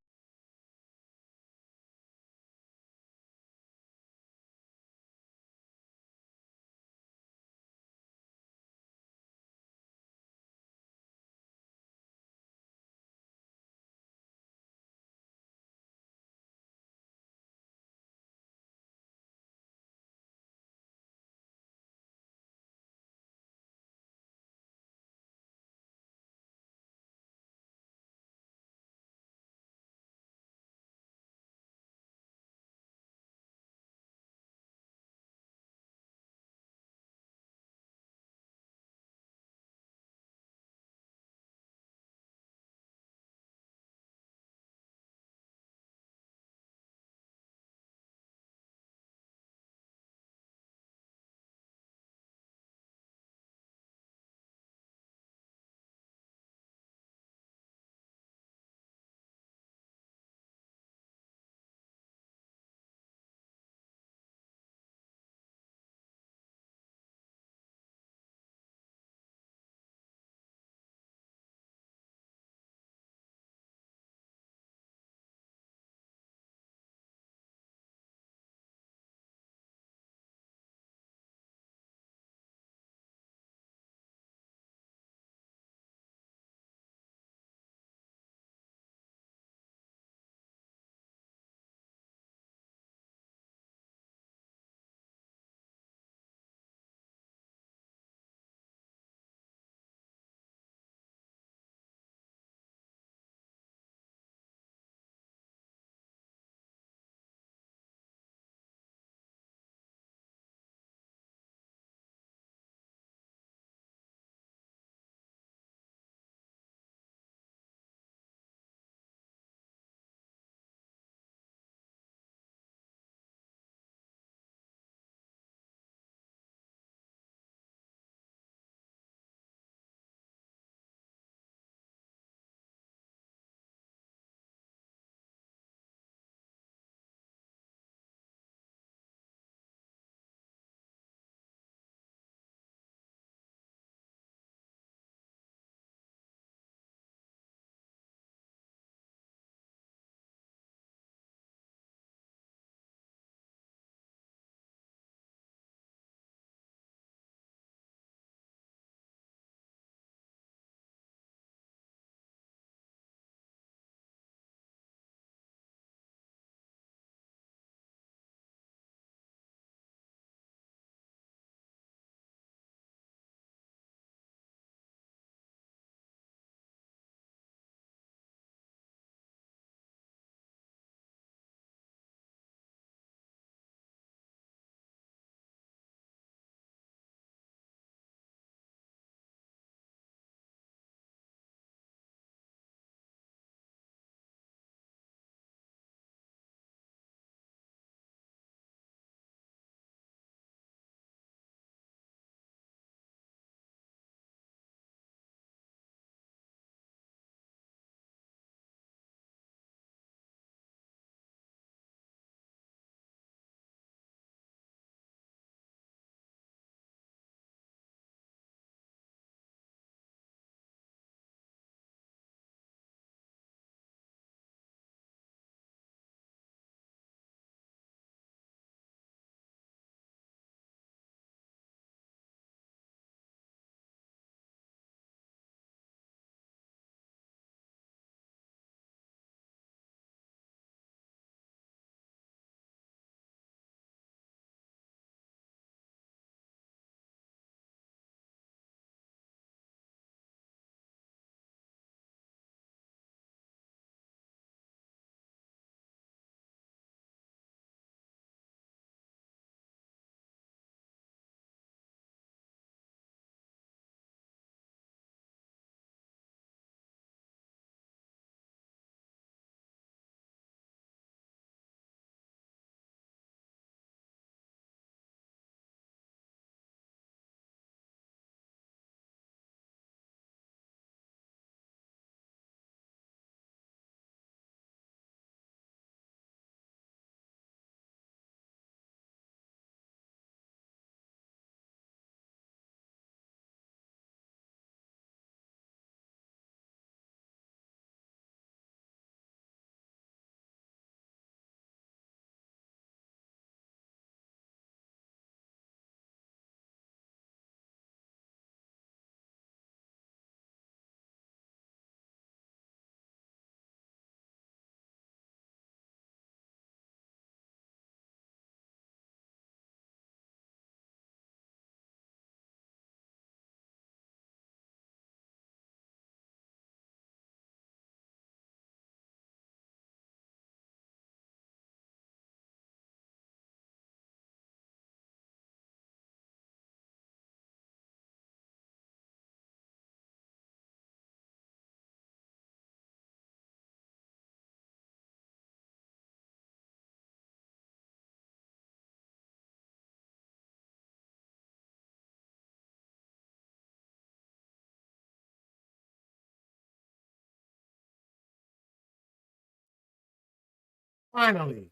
Finally.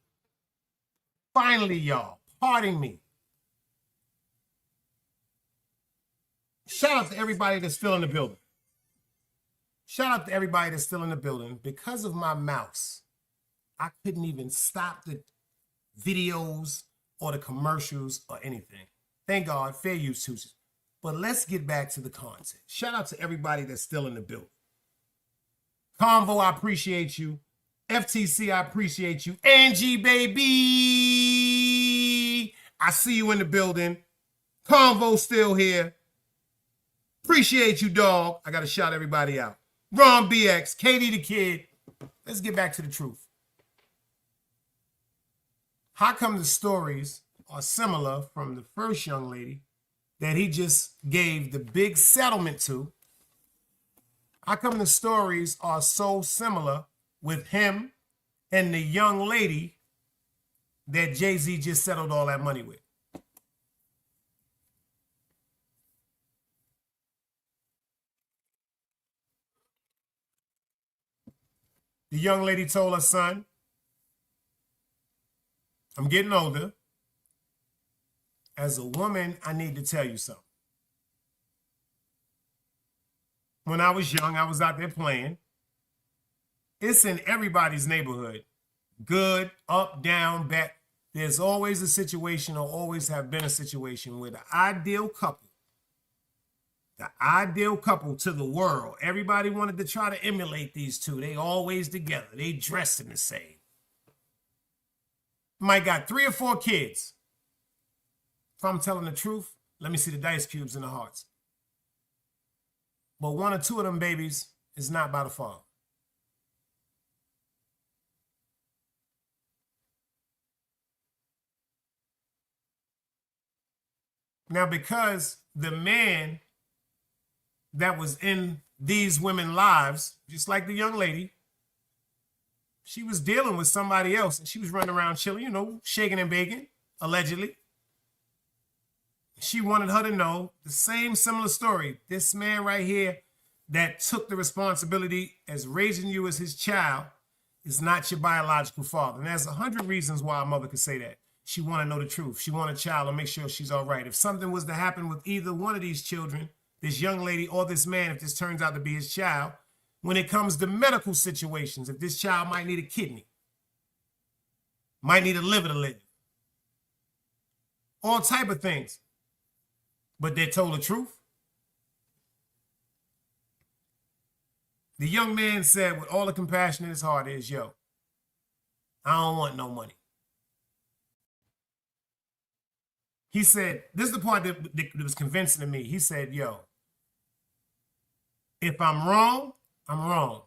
Finally, y'all. Pardon me. Shout out to everybody that's still in the building. Shout out to everybody that's still in the building. Because of my mouse, I couldn't even stop the videos or the commercials or anything. Thank God, fair use to. But let's get back to the content. Shout out to everybody that's still in the building. Convo, I appreciate you. FTC, I appreciate you. Angie, baby, I see you in the building. Convo still here. Appreciate you, dog. I got to shout everybody out. Ron BX, Katie the Kid. Let's get back to the truth. How come the stories are similar from the first young lady that he just gave the big settlement to? How come the stories are so similar with him and the young lady that Jay-Z just settled all that money with? The young lady told her son, I'm getting older. As a woman, I need to tell you something. When I was young, I was out there playing. It's in everybody's neighborhood. Good, up, down, back. There's always a situation, or always have been a situation, where the ideal couple to the world, everybody wanted to try to emulate these two. They always together. They dressed in the same. Might got 3 or 4 kids. If I'm telling the truth, let me see the dice cubes in the hearts. But 1 or 2 of them babies is not by the father. Now, because the man that was in these women's lives, just like the young lady, she was dealing with somebody else, and she was running around chilling, you know, shaking and baking, allegedly. She wanted her to know the same similar story. This man right here that took the responsibility as raising you as his child is not your biological father. And there's 100 reasons why a mother could say that. She want to know the truth. She want a child to make sure she's all right. If something was to happen with either one of these children, this young lady or this man, if this turns out to be his child, when it comes to medical situations, if this child might need a kidney, might need a liver to live, all type of things. But they told the truth. The young man said with all the compassion in his heart is, yo, I don't want no money. He said, this is the part that was convincing to me. He said, yo, if I'm wrong, I'm wrong.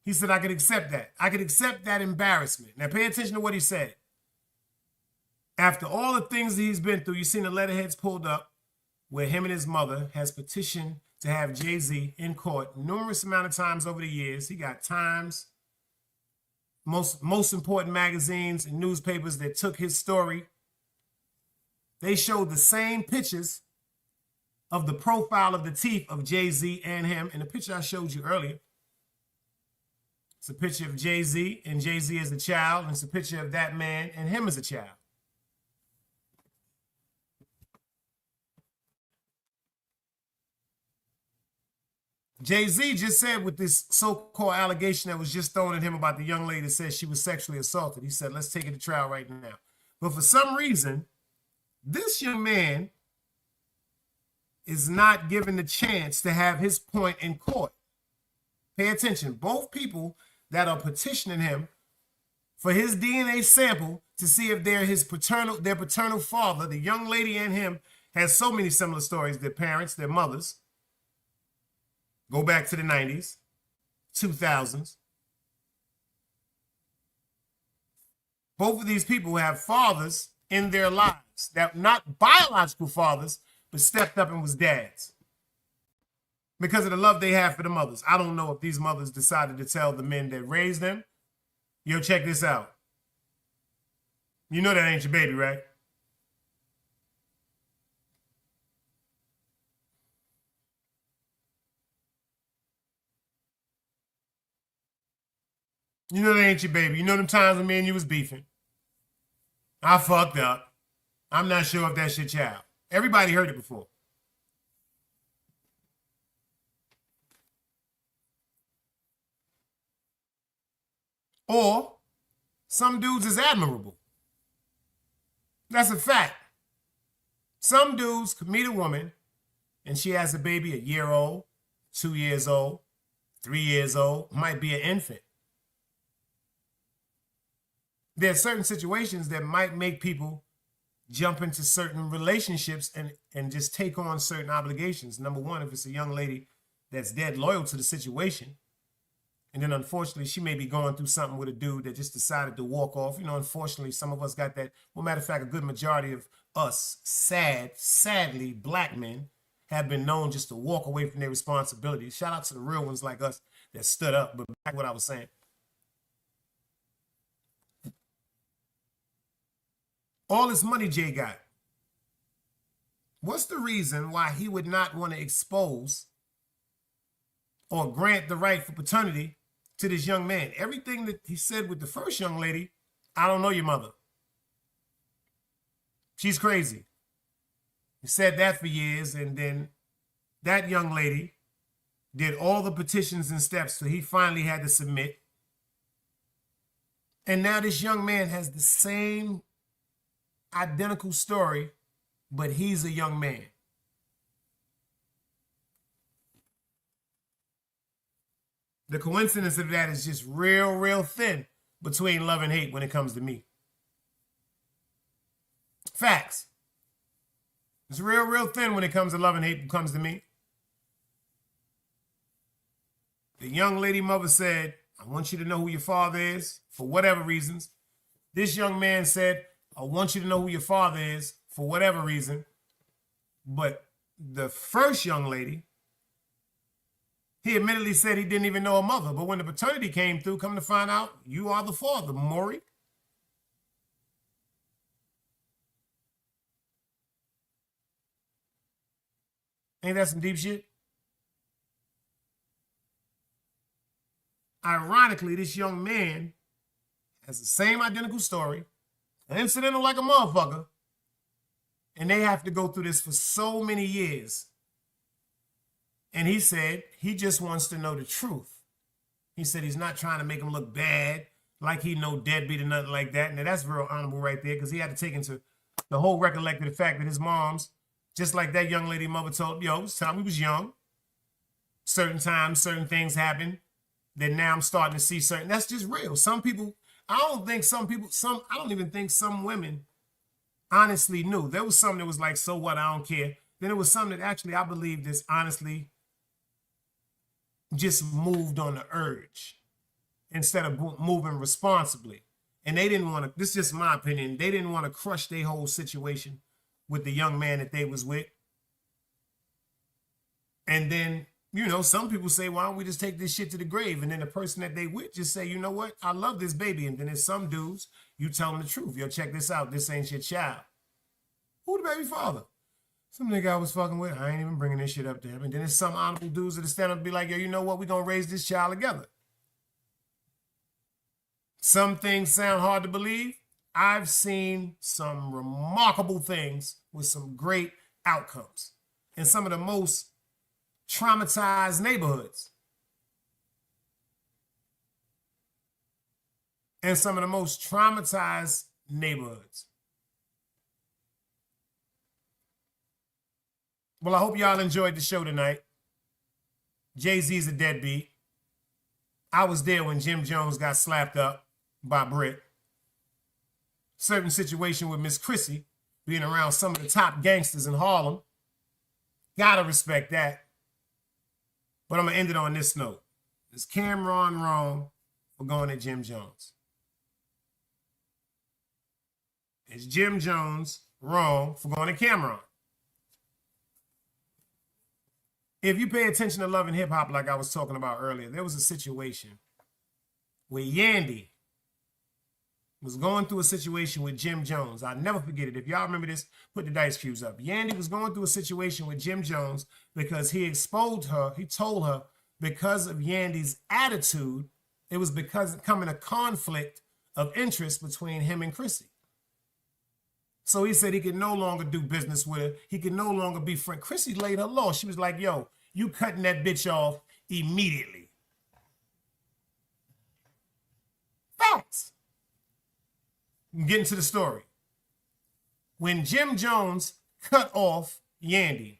He said, I could accept that. I could accept that embarrassment. Now pay attention to what he said. After all the things that he's been through, you've seen the letterheads pulled up where him and his mother has petitioned to have Jay-Z in court numerous amount of times over the years. He got Times, most important magazines and newspapers that took his story. They showed the same pictures of the profile of the teeth of Jay-Z and him. And the picture I showed you earlier, it's a picture of Jay-Z and Jay-Z as a child, and it's a picture of that man and him as a child. Jay-Z just said with this so-called allegation that was just thrown at him about the young lady that said she was sexually assaulted, he said, let's take it to trial right now. But for some reason, this young man is not given the chance to have his point in court. Pay attention. Both people that are petitioning him for his DNA sample to see if they're their paternal father, the young lady and him, has so many similar stories. Their parents, their mothers, go back to the 90s, 2000s. Both of these people have fathers in their lives that not biological fathers, but stepped up and was dads because of the love they have for the mothers. I don't know if these mothers decided to tell the men that raised them, yo, check this out. You know that ain't your baby, right? You know they ain't your baby. You know them times when me and you was beefing. I fucked up. I'm not sure if that's your child. Everybody heard it before. Or some dudes is admirable. That's a fact. Some dudes could meet a woman and she has a baby a year old, 2 years old, 3 years old, might be an infant. There are certain situations that might make people jump into certain relationships and just take on certain obligations. Number one, if it's a young lady that's dead loyal to the situation, and then unfortunately she may be going through something with a dude that just decided to walk off. You know, unfortunately, some of us got that. Well, matter of fact, a good majority of us, sadly, black men have been known just to walk away from their responsibilities. Shout out to the real ones like us that stood up. But back to what I was saying. All this money Jay got. What's the reason why he would not want to expose or grant the right for paternity to this young man? Everything that he said with the first young lady, I don't know your mother. She's crazy. He said that for years, and then that young lady did all the petitions and steps, so he finally had to submit. And now this young man has the same identical story, but he's a young man. The coincidence of that is just real thin between love and hate when it comes to me. Facts. It's real thin when it comes to love and hate when it comes to me. The young lady mother said, I want you to know who your father is for whatever reasons. This young man said, I want you to know who your father is for whatever reason. But the first young lady, he admittedly said he didn't even know her mother. But when the paternity came through, come to find out, you are the father, Maury. Ain't that some deep shit? Ironically, this young man has the same identical story, incidental like a motherfucker, and they have to go through this for so many years. And he said he just wants to know the truth. He said he's not trying to make him look bad, like he no deadbeat or nothing like that. And that's real honorable right there, because he had to take into the whole recollected the fact that his mom's, just like that young lady mother told, yo, this time we was young. Certain times, certain things happen. Then now I'm starting to see certain, that's just real. Some people, I don't even think some women honestly knew. There was something that was like, so what, I don't care. Then there was something that actually I believe this honestly just moved on the urge instead of moving responsibly. And they didn't want to, this is just my opinion, they didn't want to crush their whole situation with the young man that they was with. And then, you know, some people say, why don't we just take this shit to the grave? And then the person that they with just say, you know what? I love this baby. And then there's some dudes, you tell them the truth. Yo, check this out. This ain't your child. Who the baby father? Some nigga I was fucking with. I ain't even bringing this shit up to him. And then there's some honorable dudes that stand up and be like, yo, you know what? We're going to raise this child together. Some things sound hard to believe. I've seen some remarkable things with some great outcomes in some of the most traumatized neighborhoods. In some of the most traumatized neighborhoods. Well, I hope y'all enjoyed the show tonight. Jay-Z's a deadbeat. I was there when Jim Jones got slapped up by Britt. Certain situation with Miss Chrissy being around some of the top gangsters in Harlem. Gotta respect that. But I'm gonna end it on this note. Is Cameron wrong for going at Jim Jones? Is Jim Jones wrong for going at Cameron? If you pay attention to Love and Hip Hop like I was talking about earlier, there was a situation where Yandy was going through a situation with Jim Jones. I'll never forget it. If y'all remember this, put the dice cubes up. Yandy was going through a situation with Jim Jones because he exposed her. He told her because of Yandy's attitude It was because coming a conflict of interest between him and Chrissy. So he said he could no longer do business with her. He could no longer be friend. Chrissy laid her low. She was like, yo, you cutting that bitch off immediately. Facts. I'm getting to the story. When Jim Jones cut off Yandy,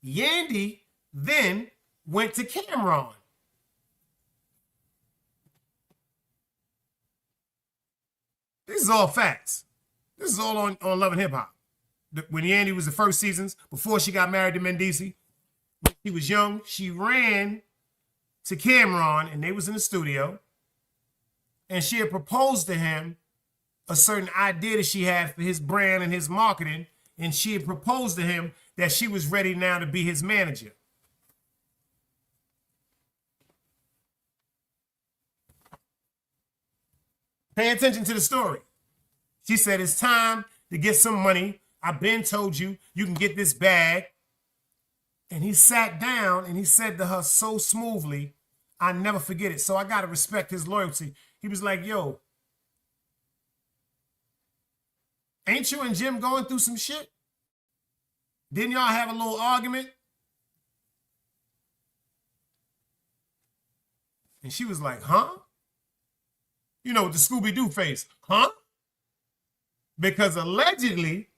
Yandy then went to Cameron. This is all facts. This is all on Love and Hip Hop. When Yandy was the first seasons, before she got married to Mendici, when she was young, she ran to Cameron and they was in the studio. And she had proposed to him a certain idea that she had for his brand and his marketing. And she had proposed to him that she was ready now to be his manager. Pay attention to the story. She said, it's time to get some money. I've been told you, you can get this bag. And he sat down and he said to her so smoothly, I never forget it. So I got to respect his loyalty. He was like, yo, ain't you and Jim going through some shit? Didn't y'all have a little argument? And she was like, huh? You know, with the Scooby-Doo face, huh? Because allegedly,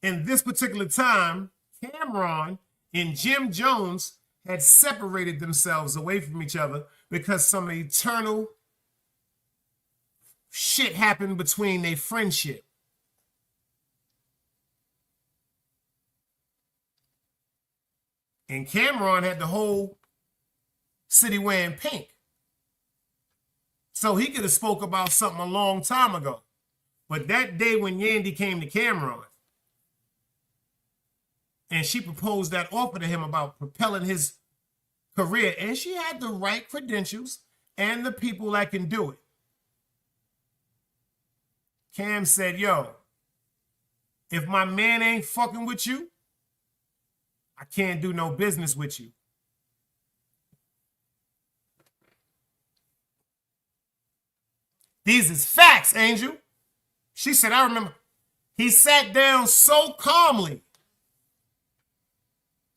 in this particular time, Cameron and Jim Jones had separated themselves away from each other because some eternal shit happened between their friendship. And Cameron had the whole city wearing pink. So he could have spoke about something a long time ago. But that day when Yandy came to Cameron and she proposed that offer to him about propelling his career, and she had the right credentials and the people that can do it. Cam said, yo, if my man ain't fucking with you, I can't do no business with you. These is facts, Angel. She said, I remember. He sat down so calmly.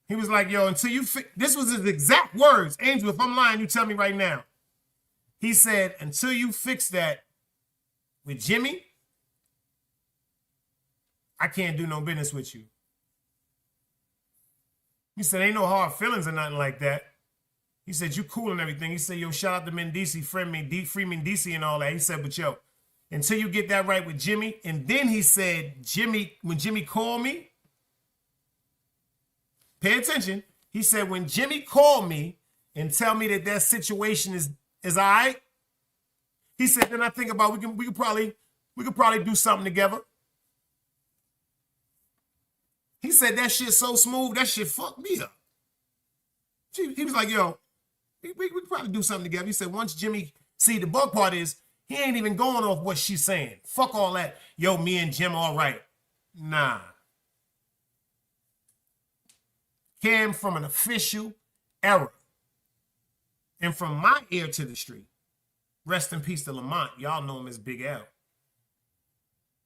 He was like, yo, until you fix, this was his exact words. Angel, if I'm lying, you tell me right now. He said, until you fix that with Jimmy, I can't do no business with you. He said, ain't no hard feelings or nothing like that. He said, you cool and everything. He said, yo, shout out to Mendici, free Mendici and all that. He said, but yo, until you get that right with Jimmy. And then he said, Jimmy, when Jimmy called me, pay attention. He said, when Jimmy called me and tell me that that situation is all right, he said, then I think about we could probably do something together. He said that shit so smooth, that shit fucked me up. He was like, yo, we could probably do something together. He said, once Jimmy, see, the bug part is, he ain't even going off what she's saying. Fuck all that. Yo, me and Jim all right. Nah. Came from an official era. And from my ear to the street, rest in peace to Lamont. Y'all know him as Big L.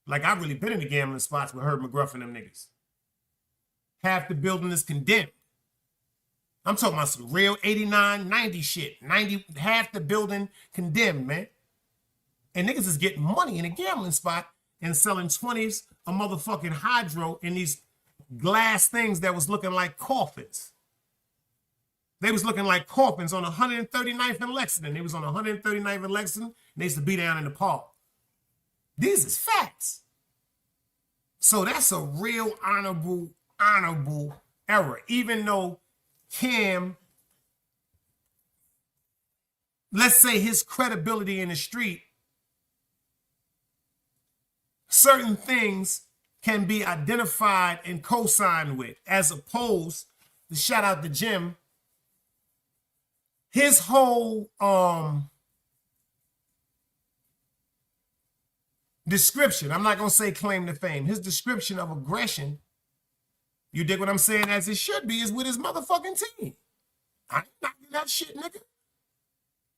Like, I've really been in the gambling spots with Herb McGruff and them niggas. Half the building is condemned. I'm talking about some real 89, 90 shit. 90, half the building condemned, man. And niggas is getting money in a gambling spot and selling 20s a motherfucking hydro in these glass things that was looking like coffins. They was looking like coffins on 139th and Lexington. They was on 139th and Lexington, and they used to be down in the park. These is facts. So that's a real honorable error. Even though Cam, let's say his credibility in the street, certain things can be identified and co-signed with, as opposed to, shout out to Jim, his whole description, I'm not going to say claim to fame, his description of aggression, you dig what I'm saying, as it should be, is with his motherfucking team. I ain't knocking that shit, nigga.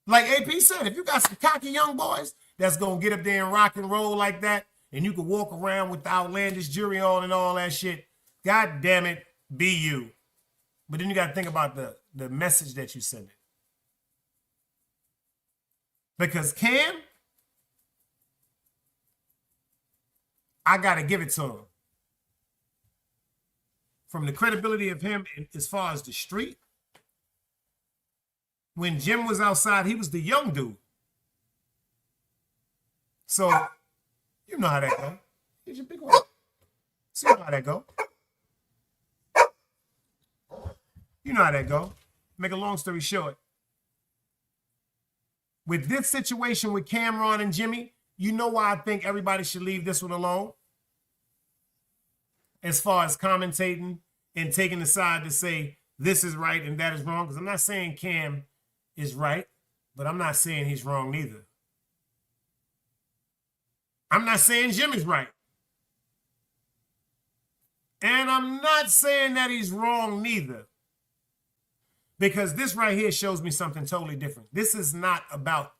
Like AP said, if you got some cocky young boys that's going to get up there and rock and roll like that, and you can walk around with the outlandish jewelry on and all that shit, God damn it, be you. But then you got to think about the message that you send it. Because Cam, I got to give it to him. From the credibility of him as far as the street, when Jim was outside, he was the young dude. So, you know how that go. Here's your big one. See how that go. You know how that go. Make a long story short. With this situation with Cameron and Jimmy, you know why I think everybody should leave this one alone? As far as commentating and taking the side to say this is right and that is wrong. Because I'm not saying Cam is right, but I'm not saying he's wrong neither. I'm not saying Jim is right. And I'm not saying that he's wrong neither. Because this right here shows me something totally different. This is not about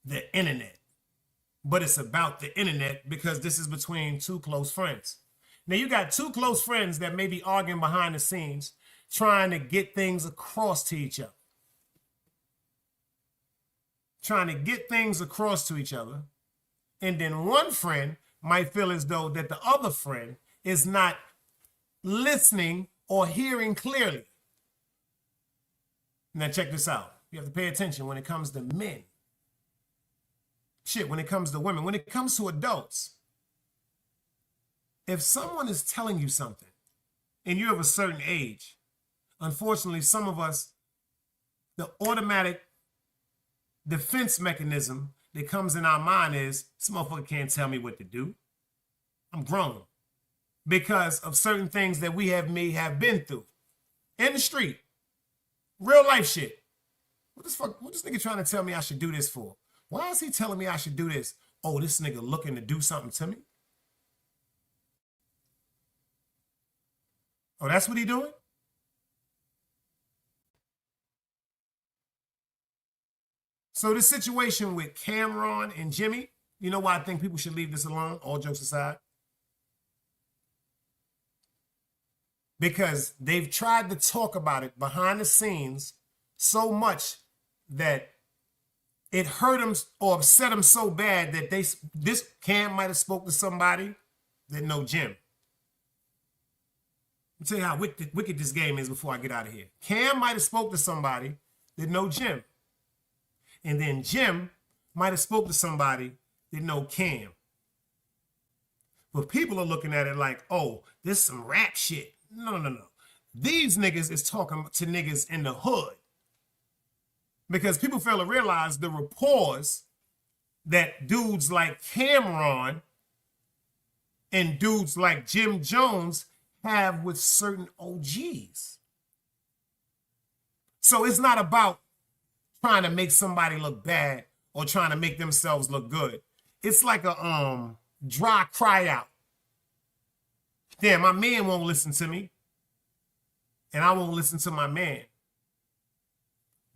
the internet, but it's about the internet because this is between two close friends. Now you got two close friends that may be arguing behind the scenes, trying to get things across to each other. Trying to get things across to each other. And then one friend might feel as though that the other friend is not listening or hearing clearly. Now check this out. You have to pay attention when it comes to men. Shit, when it comes to women, when it comes to adults. If someone is telling you something and you're of a certain age, unfortunately, some of us, the automatic defense mechanism that comes in our mind is, this motherfucker can't tell me what to do. I'm grown. Because of certain things that we may have been through. In the street. Real life shit. What this nigga trying to tell me I should do this for? Why is he telling me I should do this? Oh, this nigga looking to do something to me? Oh, that's what he doing? So this situation with Cameron and Jimmy, you know why I think people should leave this alone, all jokes aside? Because they've tried to talk about it behind the scenes so much that it hurt them or upset them so bad that this Cam might have spoke to somebody that know Jim. Let me tell you how wicked this game is before I get out of here. Cam might have spoke to somebody that know Jim. And then Jim might have spoke to somebody that know Cam. But people are looking at it like, oh, this is some rap shit. No. These niggas is talking to niggas in the hood. Because people fail to realize the rapports that dudes like Cameron and dudes like Jim Jones have with certain OGs. So it's not about trying to make somebody look bad or trying to make themselves look good. It's like a dry cry out. Damn, my man won't listen to me. And I won't listen to my man.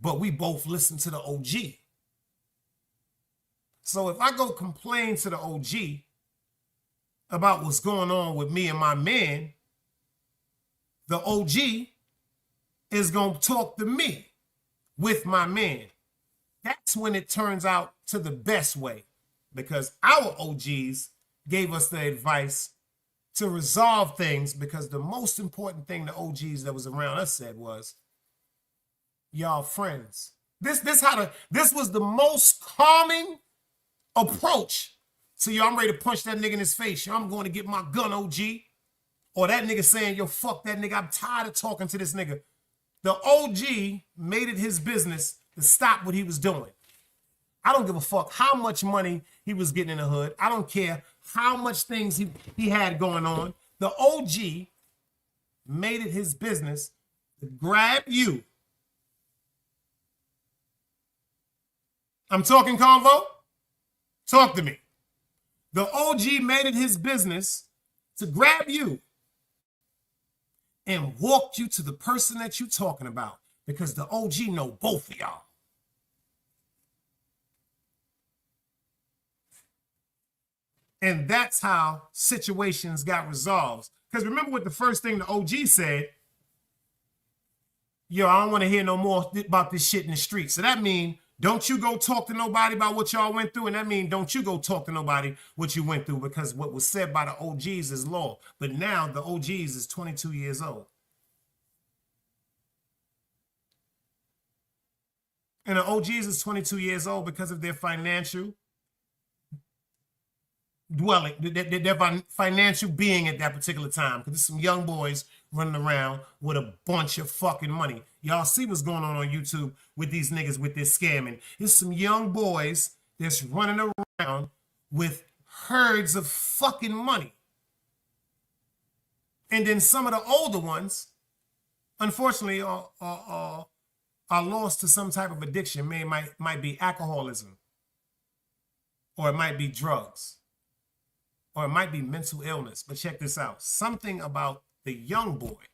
But we both listen to the OG. So if I go complain to the OG about what's going on with me and my man, the OG is going to talk to me with my man. That's when it turns out to the best way, because our OGs gave us the advice to resolve things, because the most important thing the OGs that was around us said was, y'all friends. This was the most calming approach. So yo, I'm ready to punch that nigga in his face. Yo, I'm going to get my gun, OG. Or that nigga saying, yo, fuck that nigga. I'm tired of talking to this nigga. The OG made it his business to stop what he was doing. I don't give a fuck how much money he was getting in the hood. I don't care how much things he had going on. The OG made it his business to grab you. I'm talking convo? Talk to me. The OG made it his business to grab you and walk you to the person that you're talking about, because the OG know both of y'all. And that's how situations got resolved. Because remember what the first thing the OG said? Yo, I don't want to hear no more about this shit in the street. So that means don't you go talk to nobody about what y'all went through. And that means don't you go talk to nobody what you went through, because what was said by the OGs is law. But now the OGs is 22 years old. And the OGs is 22 years old because of their financial dwelling, their financial being at that particular time. Because there's some young boys running around with a bunch of fucking money. Y'all see what's going on YouTube with these niggas with this scamming. There's some young boys that's running around with herds of fucking money. And then some of the older ones, unfortunately, are lost to some type of addiction. Might be alcoholism, or it might be drugs, or it might be mental illness. But check this out. Something about the young boy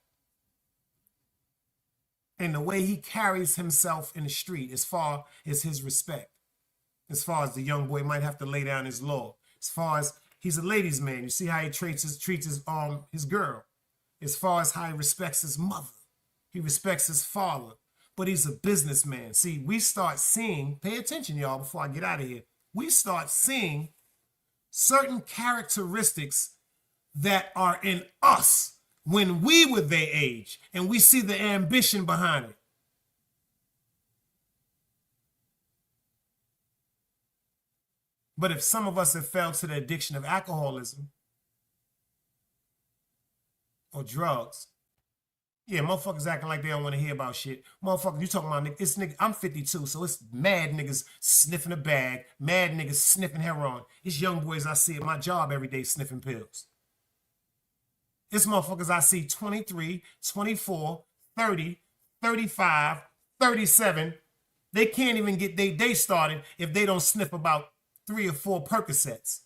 and the way he carries himself in the street, as far as his respect, as far as the young boy might have to lay down his law, as far as he's a ladies' man. You see how he treats his girl, as far as how he respects his mother. He respects his father, but he's a businessman. See, we start seeing, pay attention, y'all, before I get out of here. We start seeing certain characteristics that are in us when we were their age, and we see the ambition behind it. But if some of us have fell to the addiction of alcoholism or drugs, yeah, motherfuckers acting like they don't want to hear about shit. Motherfuckers, you talking about it's nigga, I'm 52, so it's mad niggas sniffing a bag, mad niggas sniffing heroin. It's young boys I see at my job every day sniffing pills. It's motherfuckers I see 23, 24, 30, 35, 37. They can't even get their day started if they don't sniff about 3 or 4 Percocets.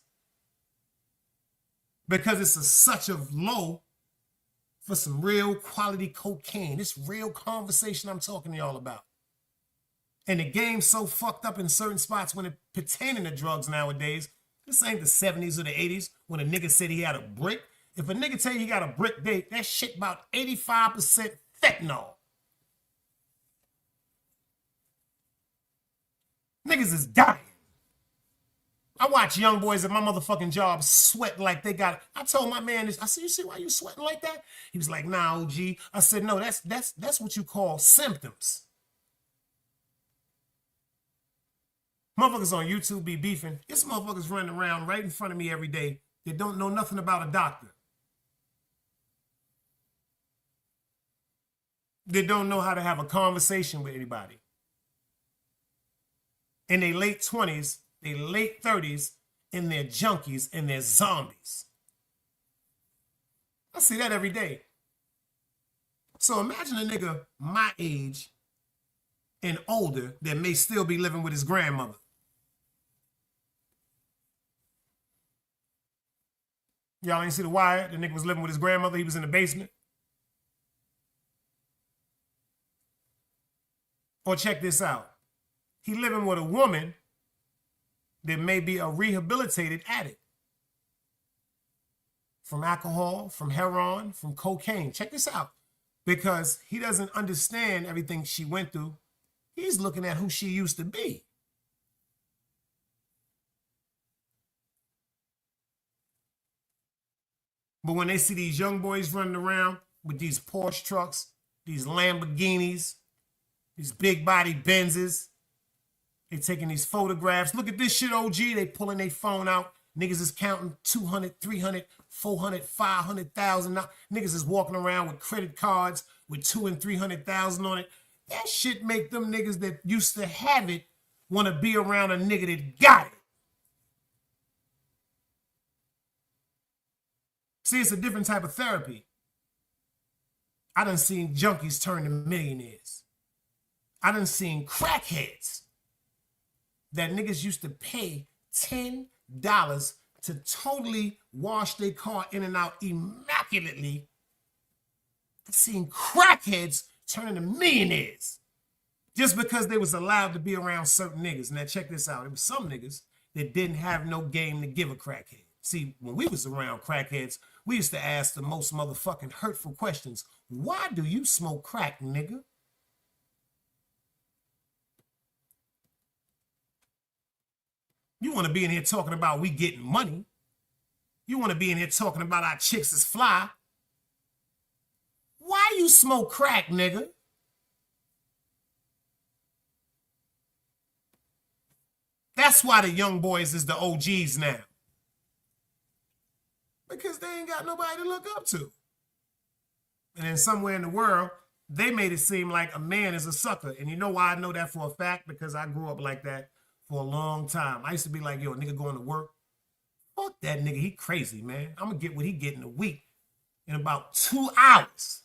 Because it's such a low for some real quality cocaine. It's real conversation I'm talking to y'all about. And the game's so fucked up in certain spots when it pertaining to drugs nowadays. This ain't the 70s or the 80s when a nigga said he had a brick. If a nigga tell you he got a brick, that shit about 85% fentanyl. Niggas is dying. I watch young boys at my motherfucking job sweat like they got. I told my man this. I said, "You see why you sweating like that?" He was like, "Nah, OG." I said, "No, that's what you call symptoms." Motherfuckers on YouTube be beefing. It's motherfuckers running around right in front of me every day that don't know nothing about a doctor. They don't know how to have a conversation with anybody. In their late 20s, their late 30s, and they're junkies and they're zombies. I see that every day. So imagine a nigga my age and older that may still be living with his grandmother. Y'all ain't see The Wire? The nigga was living with his grandmother. He was in the basement. Or check this out. He living with a woman that may be a rehabilitated addict from alcohol, from heroin, from cocaine. Check this out. Because he doesn't understand everything she went through. He's looking at who she used to be. But when they see these young boys running around with these Porsche trucks, these Lamborghinis, these big body Benzes, they taking these photographs. Look at this shit, OG. They pulling their phone out. Niggas is counting 200, 300, 400, 500,000. Niggas is walking around with credit cards with 200 and 300,000 on it. That shit make them niggas that used to have it want to be around a nigga that got it. See, it's a different type of therapy. I done seen junkies turn to millionaires. I done seen crackheads that niggas used to pay $10 to totally wash their car in and out immaculately. I've seen crackheads turn into millionaires just because they was allowed to be around certain niggas. Now check this out. It was some niggas that didn't have no game to give a crackhead. See, when we was around crackheads, we used to ask the most motherfucking hurtful questions. Why do you smoke crack, nigga? You want to be in here talking about we getting money. You want to be in here talking about our chicks is fly. Why you smoke crack, nigga? That's why the young boys is the OGs now. Because they ain't got nobody to look up to. And then somewhere in the world, they made it seem like a man is a sucker. And you know why I know that for a fact? Because I grew up like that for a long time. I used to be like, yo, a nigga going to work. Fuck that nigga, he crazy, man. I'm gonna get what he get in a week in about 2 hours.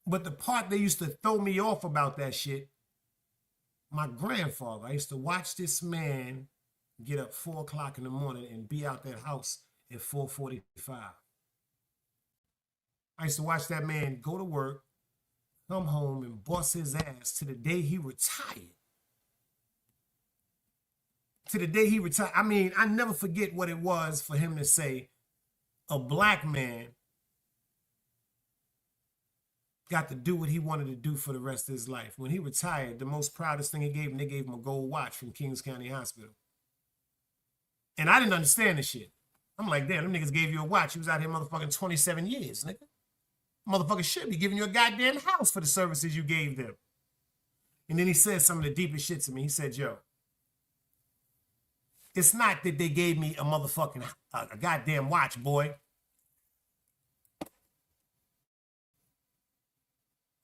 But the part they used to throw me off about that shit, my grandfather, I used to watch this man get up 4 o'clock in the morning and be out that house at 4:45. I used to watch that man go to work, come home and bust his ass to the day he retired. To the day he retired. I mean, I never forget what it was for him to say, a black man got to do what he wanted to do for the rest of his life. When he retired, the most proudest thing he gave him, they gave him a gold watch from Kings County Hospital. And I didn't understand the shit. I'm like, damn, them niggas gave you a watch. You was out here motherfucking 27 years, nigga. Motherfucker should be giving you a goddamn house for the services you gave them. And then he said some of the deepest shit to me. He said, yo, it's not that they gave me a motherfucking a goddamn watch, boy.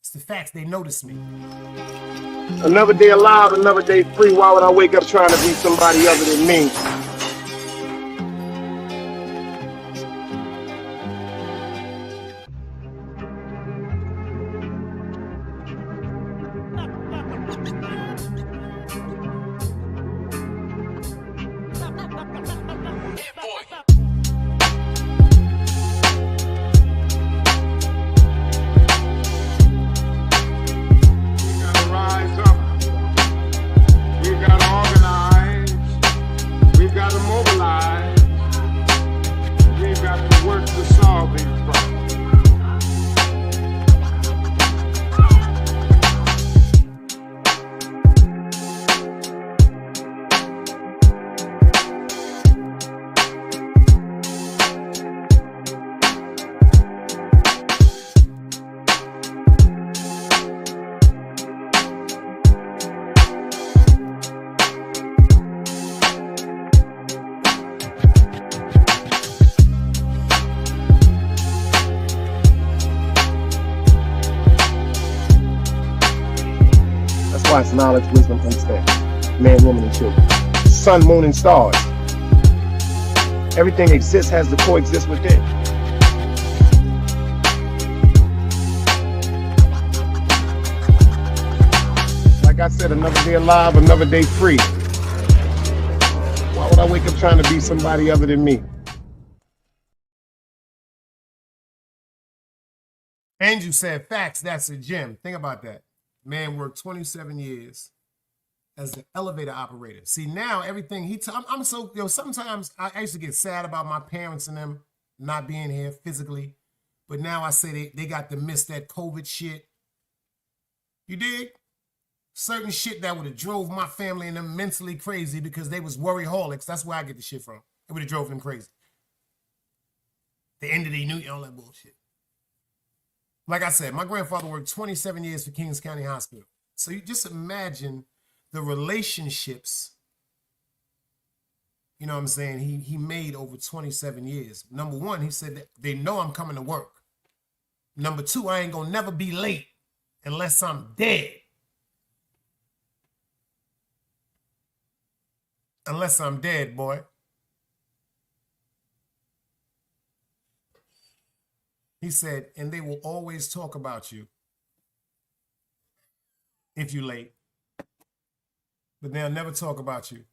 It's the facts, they noticed me. Another day alive, another day free. Why would I wake up trying to be somebody other than me? It's knowledge, wisdom, understanding. Man, woman, and children. Sun, moon, and stars. Everything exists, has to coexist within. Like I said, another day alive, another day free. Why would I wake up trying to be somebody other than me? Andrew said, facts, that's a gem. Think about that. Man worked 27 years as the elevator operator. See, now everything I'm so, yo, sometimes I used to get sad about my parents and them not being here physically, but now I say they got to miss that COVID shit. You dig? Certain shit that would have drove my family and them mentally crazy because they was worryholics. That's where I get the shit from. It would have drove them crazy. The end of the new, all that bullshit. Like I said, my grandfather worked 27 years for Kings County Hospital. So you just imagine the relationships, you know what I'm saying, he made over 27 years. Number one, he said that they know I'm coming to work. Number two, I ain't gonna never be late unless I'm dead. Unless I'm dead, boy. He said, and they will always talk about you if you're late, but they'll never talk about you